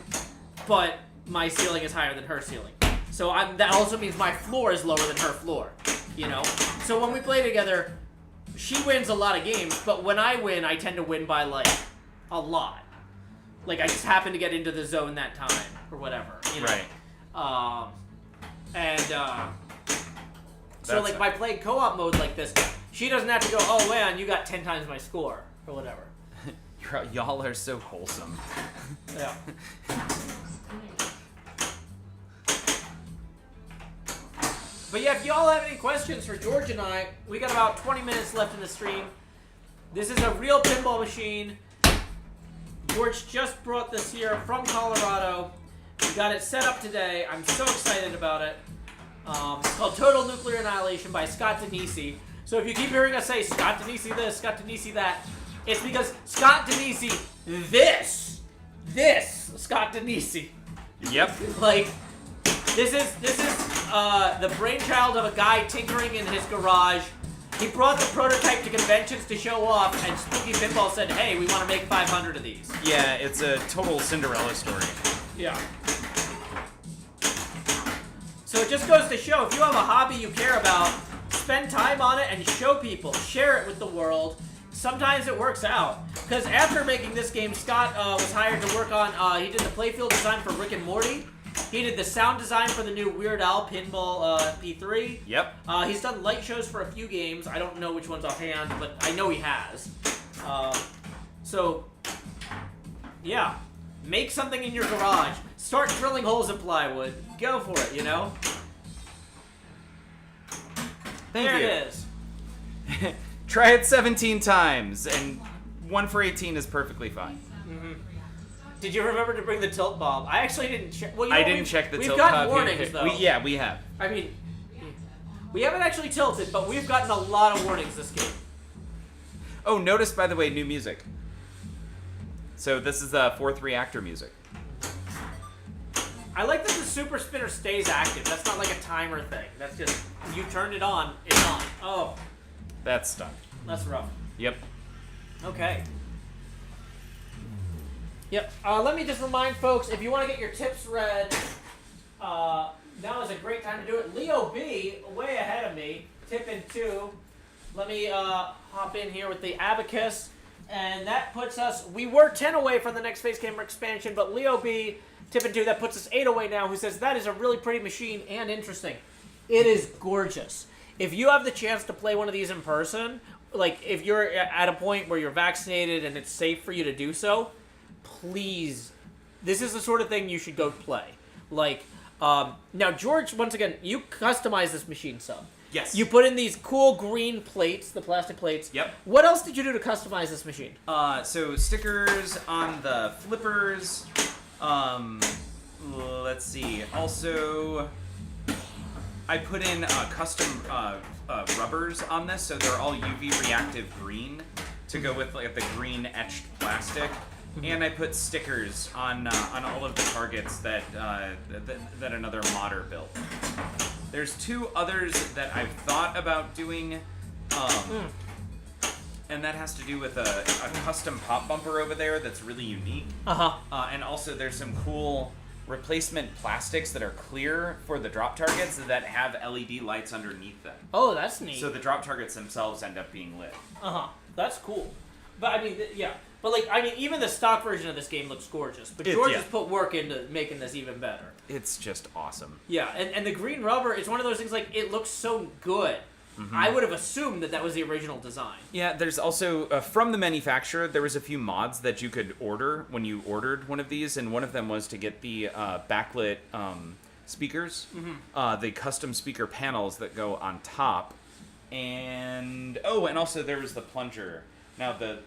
but my ceiling is higher than her ceiling. So that also means my floor is lower than her floor, you know? So when we play together, she wins a lot of games, but when I win, I tend to win by, like, a lot. Like, I just happen to get into the zone that time, or whatever, you know? Right. So, like, by playing co-op mode like this, she doesn't have to go, oh, man, you got 10 times my score, or whatever. Y'all are so wholesome. Yeah. But yeah, if y'all have any questions for George and I, we got about 20 minutes left in the stream. This is a real pinball machine. George just brought this here from Colorado. We got it set up today. I'm so excited about it. It's called Total Nuclear Annihilation by Scott Denisi. So if you keep hearing us say Scott Denisi this, Scott Denisi that, it's because Scott Denisi this Scott Denisi. Yep. Like, this is the brainchild of a guy tinkering in his garage. He brought the prototype to conventions to show off, and Spooky Pinball said, hey, we want to make 500 of these. Yeah, it's a total Cinderella story. Yeah. So it just goes to show, if you have a hobby you care about, spend time on it and show people. Share it with the world. Sometimes it works out. Because after making this game, Scott was hired to work on, he did the playfield design for Rick and Morty. He did the sound design for the new Weird Al Pinball P3. Yep. He's done light shows for a few games. I don't know which ones offhand, but I know he has. So, yeah. Make something in your garage. Start drilling holes in plywood. Go for it, you know? Thank you. There it is. Try it 17 times, and 1 for 18 is perfectly fine. Mm-hmm. Did you remember to bring the tilt bob? I actually didn't check. Well, you know, I didn't check the tilt We've bob. gotten warnings, though. We have. I mean, we haven't actually tilted, but we've gotten a lot of warnings this game. Oh, notice, by the way, new music. So this is the 4th Reactor music. I like that the super spinner stays active. That's not like a timer thing. That's just, you turned it on, it's on. Oh, That's done. that's rough. Yep. Okay. Yep. Let me just remind folks, if you want to get your tips read, now is a great time to do it. Leo B, way ahead of me, tip in 2. Let me hop in here with the abacus, and that puts us, we were 10 away from the next Face Camera expansion, but Leo B, tip in 2, that puts us 8 away now, who says, that is a really pretty machine and interesting. It is gorgeous. If you have the chance to play one of these in person, like if you're at a point where you're vaccinated and it's safe for you to do so, please, this is the sort of thing you should go play. Like, now George, once again, you customize this machine some. Yes. You put in these cool green plates, the plastic plates. Yep. What else did you do to customize this machine? So stickers on the flippers. Let's see. Also, I put in custom rubbers on this, so they're all UV reactive green to go with like the green etched plastic. And I put stickers on all of the targets that another modder built. There's 2 others that I've thought about doing, and that has to do with a custom pop bumper over there that's really unique. And also there's some cool replacement plastics that are clear for the drop targets that have LED lights underneath them. Oh, that's neat. So the drop targets themselves end up being lit. That's cool. But I mean, yeah. But like, I mean, even the stock version of this game looks gorgeous. But George has put work into making this even better. It's just awesome. Yeah, and the green rubber, it's one of those things like, it looks so good. Mm-hmm. I would have assumed that was the original design. Yeah, there's also, from the manufacturer, there was a few mods that you could order when you ordered one of these, and one of them was to get the backlit speakers, the custom speaker panels that go on top, and also there was the plunger. Now the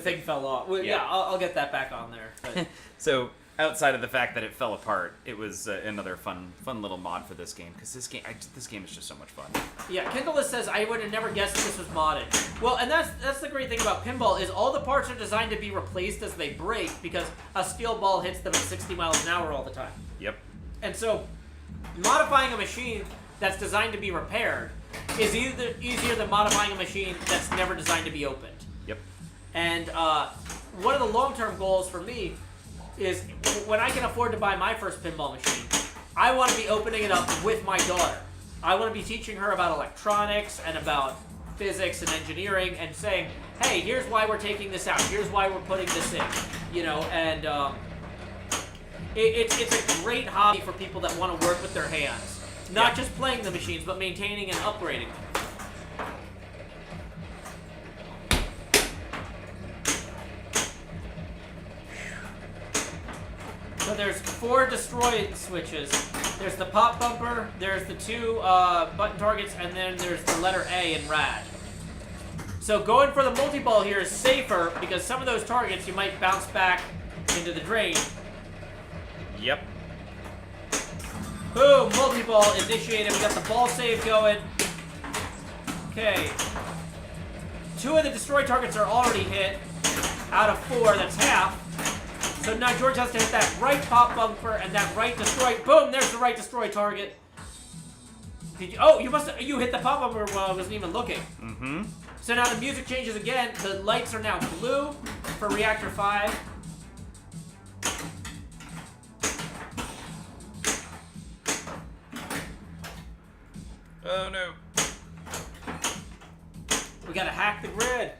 thing fell off. Well, yeah, I'll get that back on there. But. So outside of the fact that it fell apart, it was another fun little mod for this game, because this game is just so much fun. Yeah, Kindleless says, I would have never guessed this was modded. Well, and that's the great thing about pinball, is all the parts are designed to be replaced as they break, because a steel ball hits them at 60 miles an hour all the time. Yep. And so, modifying a machine that's designed to be repaired is either easier than modifying a machine that's never designed to be opened. Yep. And one of the long-term goals for me is when I can afford to buy my first pinball machine, I want to be opening it up with my daughter. I want to be teaching her about electronics and about physics and engineering and saying, hey, here's why we're taking this out. Here's why we're putting this in. You know, and it's a great hobby for people that want to work with their hands. Not just playing the machines, but maintaining and upgrading them. So there's 4 destroy switches. There's the pop bumper, there's the 2 button targets, and then there's the letter A in rad. So going for the multi-ball here is safer because some of those targets you might bounce back into the drain. Yep. Boom, multi-ball initiated. We got the ball save going. Okay. 2 of the destroy targets are already hit out of 4, that's half. So now George has to hit that right pop bumper and that right destroy. Boom, there's the right destroy target. Did you? Oh, you hit the pop bumper while I wasn't even looking. Mm-hmm. So now the music changes again. The lights are now blue for Reactor 5. Oh no. We gotta hack the grid.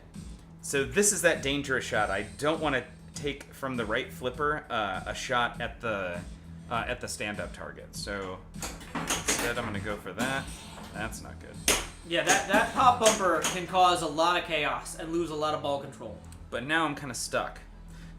So this is that dangerous shot. I don't want to take from the right flipper a shot at the stand-up target. So instead, I'm going to go for that. That's not good. Yeah, that pop bumper can cause a lot of chaos and lose a lot of ball control. But now I'm kind of stuck,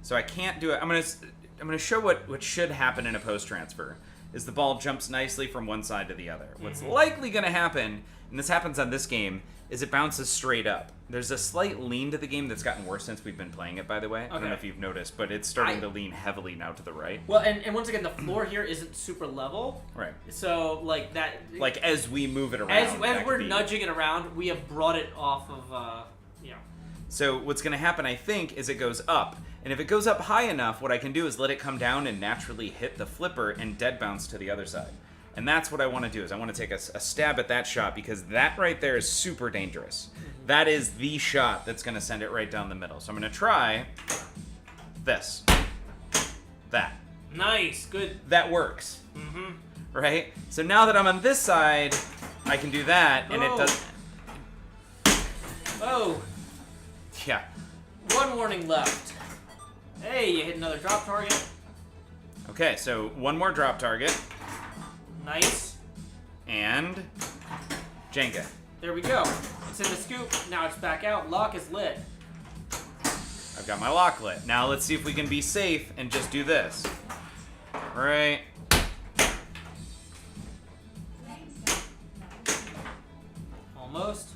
so I can't do it. I'm gonna show what should happen in a post transfer. Is the ball jumps nicely from one side to the other. What's likely going to happen, and this happens on this game, is it bounces straight up. There's a slight lean to the game that's gotten worse since we've been playing it, by the way. I don't know if you've noticed, but it's starting to lean heavily now to the right. Well, and once again, the floor here isn't super level. Right. So, like that... Like, as we move it around. As we're nudging it around, we have brought it off of, So what's going to happen, I think, is it goes up. And if it goes up high enough, what I can do is let it come down and naturally hit the flipper and dead bounce to the other side. And that's what I want to do, is I want to take a stab at that shot, because that right there is super dangerous. That is the shot that's going to send it right down the middle. So I'm going to try this. That. Nice. Good. That works. Right? So now that I'm on this side, I can do that, and it does... Oh. Yeah. 1 warning left. Hey, you hit another drop target. Okay, so 1 more drop target. Nice. And Jenga. There we go. It's in the scoop. Now it's back out. Lock is lit. I've got my lock lit. Now let's see if we can be safe and just do this. Right. Almost.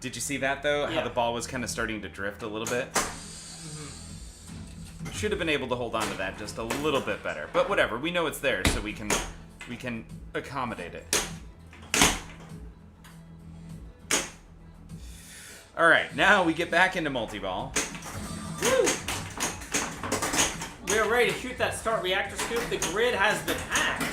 Did you see that, though? Yeah. How the ball was kind of starting to drift a little bit? Should have been able to hold on to that just a little bit better. But whatever, we know it's there, so we can accommodate it. Alright, now we get back into multi-ball. Woo! We are ready to shoot that start reactor scoop. The grid has been hacked.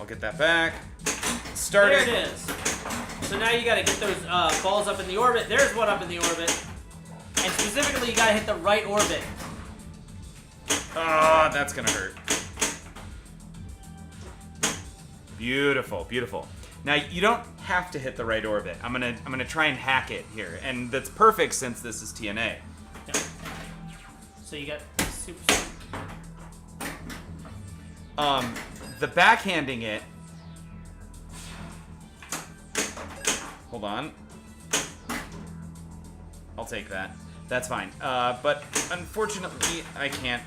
Get that back. Started. There it is. So now you gotta get those balls up in the orbit. There's one up in the orbit. And specifically, you gotta hit the right orbit. Ah, that's gonna hurt. Beautiful, beautiful. Now you don't have to hit the right orbit. I'm gonna try and hack it here, and that's perfect since this is TNA. Okay. So you got super. The backhanding it. Hold on. I'll take that. That's fine. But unfortunately, I can't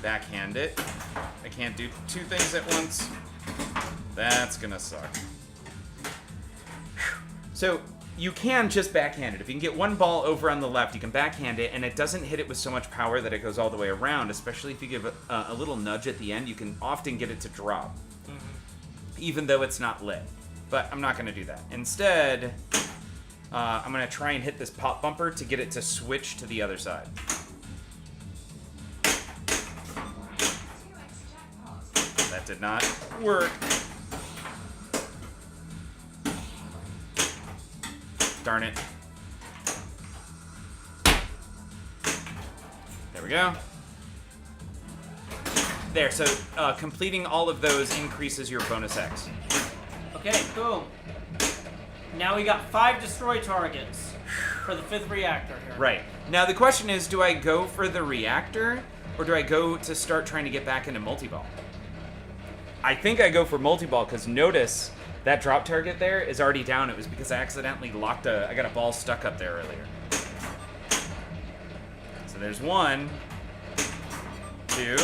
backhand it. I can't do 2 things at once. That's gonna suck. So you can just backhand it. If you can get 1 ball over on the left, you can backhand it, and it doesn't hit it with so much power that it goes all the way around, especially if you give a little nudge at the end. You can often get it to drop, even though it's not lit. but I'm not going to do that. Instead, I'm going to try and hit this pop bumper to get it to switch to the other side. 2x jackpot. That did not work. Darn it. There we go. There, so completing all of those increases your bonus X. Okay, boom. Now we got 5 destroy targets for the 5th reactor here. Right. Now the question is, do I go for the reactor, or do I go to start trying to get back into multi-ball? I think I go for multi-ball, because notice that drop target there is already down. It was because I accidentally I got a ball stuck up there earlier. So there's 1, 2,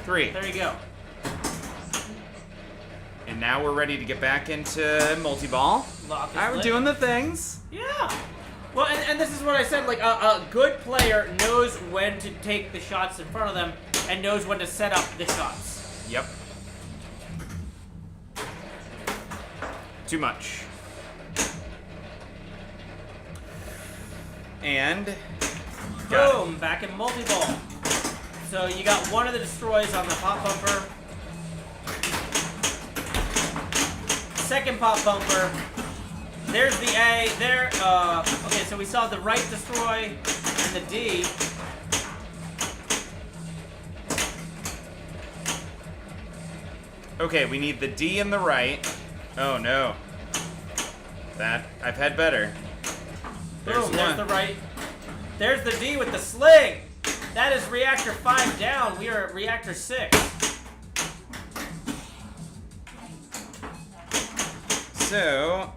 3. There you go. And now we're ready to get back into multi-ball. Lock is All right, we're lit. doing the things. Yeah. Well, and this is what I said, like, a good player knows when to take the shots in front of them and knows when to set up the shots. Yep. Too much. And got it. Boom, back in multi-ball. So you got one of the destroys on the pop bumper. Second pop bumper. There's the A. There. Okay, so we saw the right destroy and the D. Okay, we need the D in the right. Oh no. That I've had better. There's Boom, there's one. the right. There's the D with the sling. That is reactor 5 down. We are at reactor 6. So.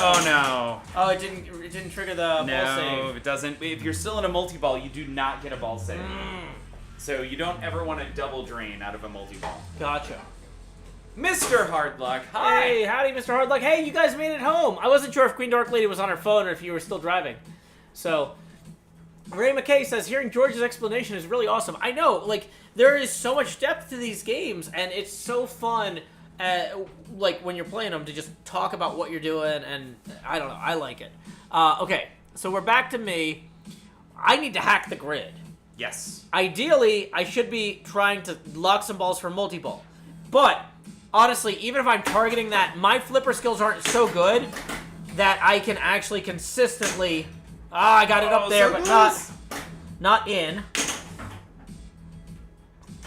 Oh no. Oh, it didn't trigger the ball No, save. it doesn't. If you're still in a multi-ball, you do not get a ball save. So you don't ever want to double drain out of a multi-ball. Gotcha. Mr. Hardluck, hi! Hey, howdy, Mr. Hardluck. Hey, you guys made it home. I wasn't sure if Queen Dark Lady was on her phone or if you were still driving. So, Ray McKay says, hearing George's explanation is really awesome. I know, like, there is so much depth to these games, and it's so fun, like, when you're playing them, to just talk about what you're doing, and I don't know, I like it. Okay, so we're back to me. I need to hack the grid. Yes. Ideally, I should be trying to lock some balls for multi-ball. But, honestly, even if I'm targeting that, my flipper skills aren't so good that I can actually consistently... Ah, I got it up there, so but close. not in.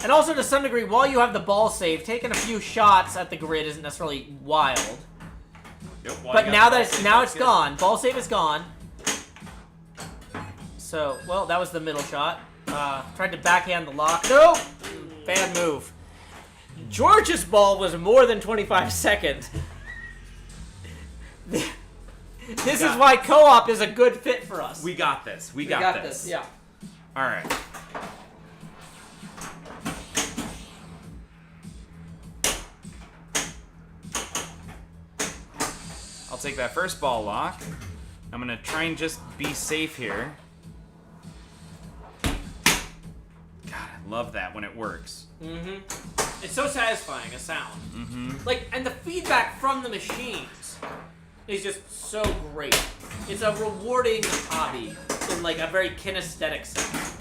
And also, to some degree, while you have the ball save, taking a few shots at the grid isn't necessarily wild. Yep, But now it's gone. Ball save is gone. So, well, that was the middle shot. Tried to backhand the lock. Nope! Bad move. George's ball was more than 25 seconds. This is why co-op is a good fit for us. We got this. We got this. Yeah. All right. I'll take that first ball lock. I'm going to try and just be safe here. God, I love that when it works. Mm-hmm. It's so satisfying, a sound. Mm-hmm. Like, and the feedback from the machines is just so great. It's a rewarding hobby in, like, a very kinesthetic sense.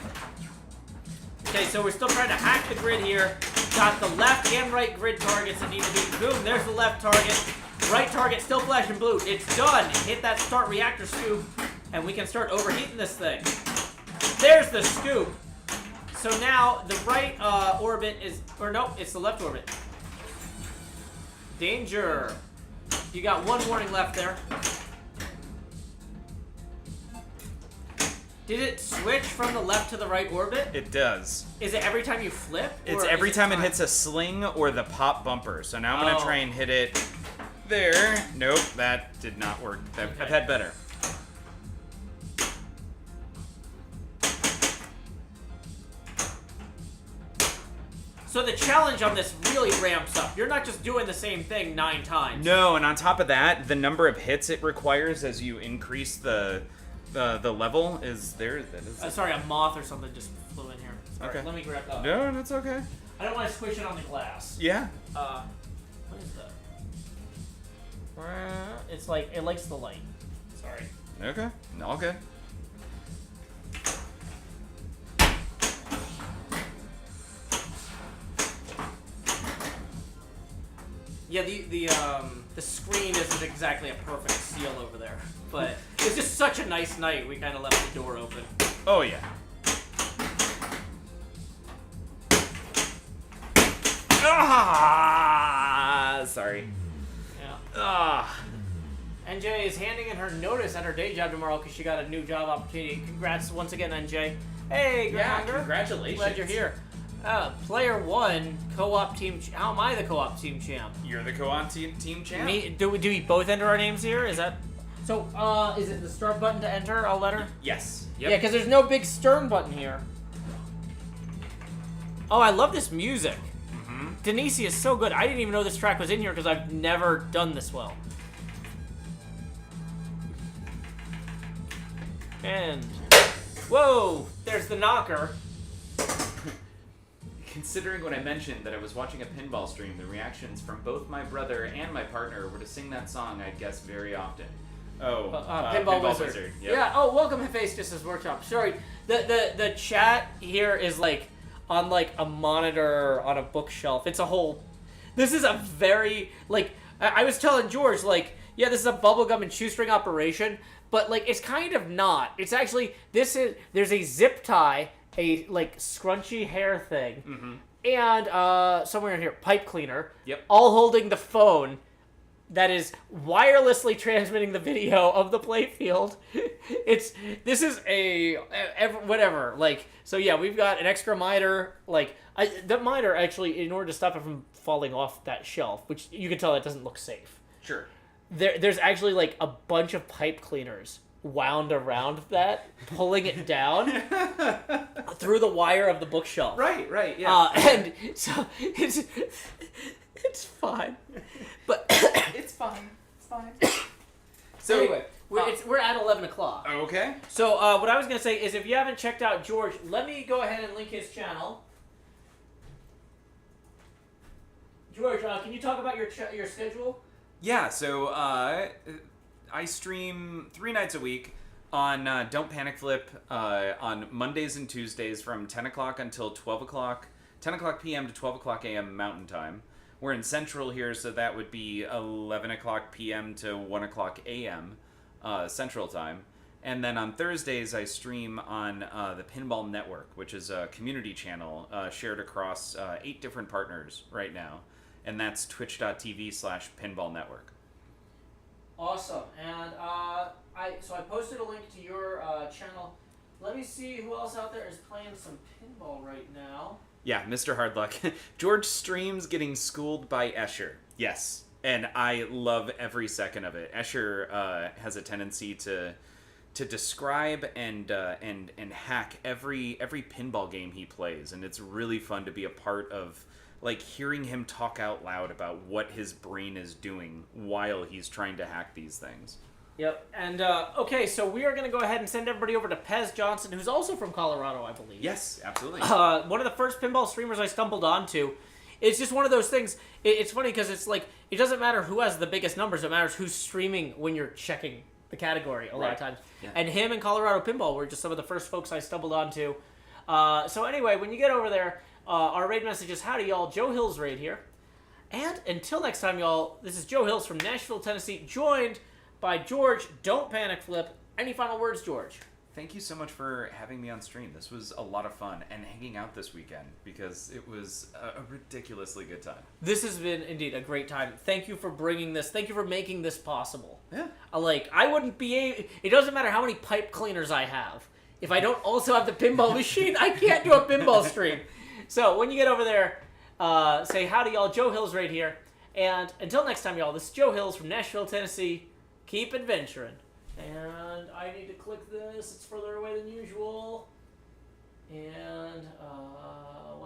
Okay, so we're still trying to hack the grid here. Got the left and right grid targets that need to be... Boom, there's the left target. Right target still flashing blue. It's done. Hit that start reactor scoop, and we can start overheating this thing. There's the scoop. So now the right orbit is... Or no, it's the left orbit. Danger. You got one warning left there. Did it switch from the left to the right orbit? It does. Is it every time you flip? It's or every is time it time? hits a sling or the pop bumper. So now I'm going to Oh. try and hit it there. Nope, that did not work. I've had better. So the challenge on this really ramps up. You're not just doing the same thing 9 times. No, and on top of that, the number of hits it requires as you increase the the level is there. That is. Sorry, a moth or something just flew in here. Sorry, Okay. let me grab that. No, that's okay. I don't want to squish it on the glass. Yeah. What is that? It's like, it likes the light. Sorry. Okay. All good. Yeah, the screen isn't exactly a perfect seal over there, but it's just such a nice night. We kind of left the door open. Oh yeah. Sorry. Yeah. NJ is handing in her notice at her day job tomorrow because she got a new job opportunity. Congrats once again, NJ. Hey, Grounder. Congratulations. Glad you're here. Player 1, co-op team. How am I the co-op team champ? You're the co-op team champ. Me? Do we both enter our names here? Is that? So, is it the start button to enter a letter? Yes. Yep. Yeah, because there's no big stern button here. Oh, I love this music. Denise is so good. I didn't even know this track was in here because I've never done this well. And whoa, there's the knocker. Considering what I mentioned, that I was watching a pinball stream, the reactions from both my brother and my partner were to sing that song, I'd guess, very often. Oh, Pinball Wizard. Yep. Yeah. Oh, welcome to Face Justice Workshop. Sorry, the chat here is like on like a monitor on a bookshelf. It's a whole. This is a very like I was telling George like yeah, this is a bubblegum and shoestring operation, but like it's kind of not. It's actually there's a zip tie, a like scrunchy hair thing, and somewhere in here pipe cleaner. Yep. All holding the phone that is wirelessly transmitting the video of the playfield. This is a whatever like so yeah, we've got an extra miter like the miter actually in order to stop it from falling off that shelf, which you can tell that doesn't look safe. Sure. There's actually like a bunch of pipe cleaners wound around that, pulling it down through the wire of the bookshelf. Right, yeah. And so it's fine, but It's fine. so anyway, we're at 11 o'clock. Okay. So what I was gonna say is, if you haven't checked out George, let me go ahead and link his channel. George, can you talk about your schedule? Yeah, so I stream 3 nights a week on DontPanicFlip on Mondays and Tuesdays from 10 o'clock until 12 o'clock, 10 o'clock p.m. to 12 o'clock a.m. Mountain Time. We're in Central here, so that would be 11 o'clock p.m. to 1 o'clock a.m. Central Time. And then on Thursdays, I stream on the Pinball Network, which is a community channel shared across 8 different partners right now. And that's twitch.tv/Pinball Network. Awesome. And I posted a link to your channel. Let me see who else out there is playing some pinball right now. Yeah, Mr. Hardluck. George streams getting schooled by Escher. Yes. And I love every second of it. Escher has a tendency to describe and hack every pinball game he plays, and it's really fun to be a part of like hearing him talk out loud about what his brain is doing while he's trying to hack these things. Yep. And okay, so we are going to go ahead and send everybody over to Pez Johnson, who's also from Colorado, I believe. Yes, absolutely. One of the first pinball streamers I stumbled onto. It's just one of those things. It's funny because it's like it doesn't matter who has the biggest numbers. It matters who's streaming when you're checking the category a lot of times. Yeah. And him and Colorado Pinball were just some of the first folks I stumbled onto. So anyway, when you get over there, our raid message is, howdy y'all, Joe Hills raid here. And until next time, y'all, this is Joe Hills from Nashville, Tennessee, joined by George, DontPanicFlip. Any final words, George? Thank you so much for having me on stream. This was a lot of fun, and hanging out this weekend, because it was a ridiculously good time. This has been, indeed, a great time. Thank you for bringing this. Thank you for making this possible. Yeah. I wouldn't be able... It doesn't matter how many pipe cleaners I have. If I don't also have the pinball machine, I can't do a pinball stream. So, when you get over there, say, howdy, y'all. Joe Hills right here. And until next time, y'all, this is Joe Hills from Nashville, Tennessee. Keep adventuring. And I need to click this. It's further away than usual. And,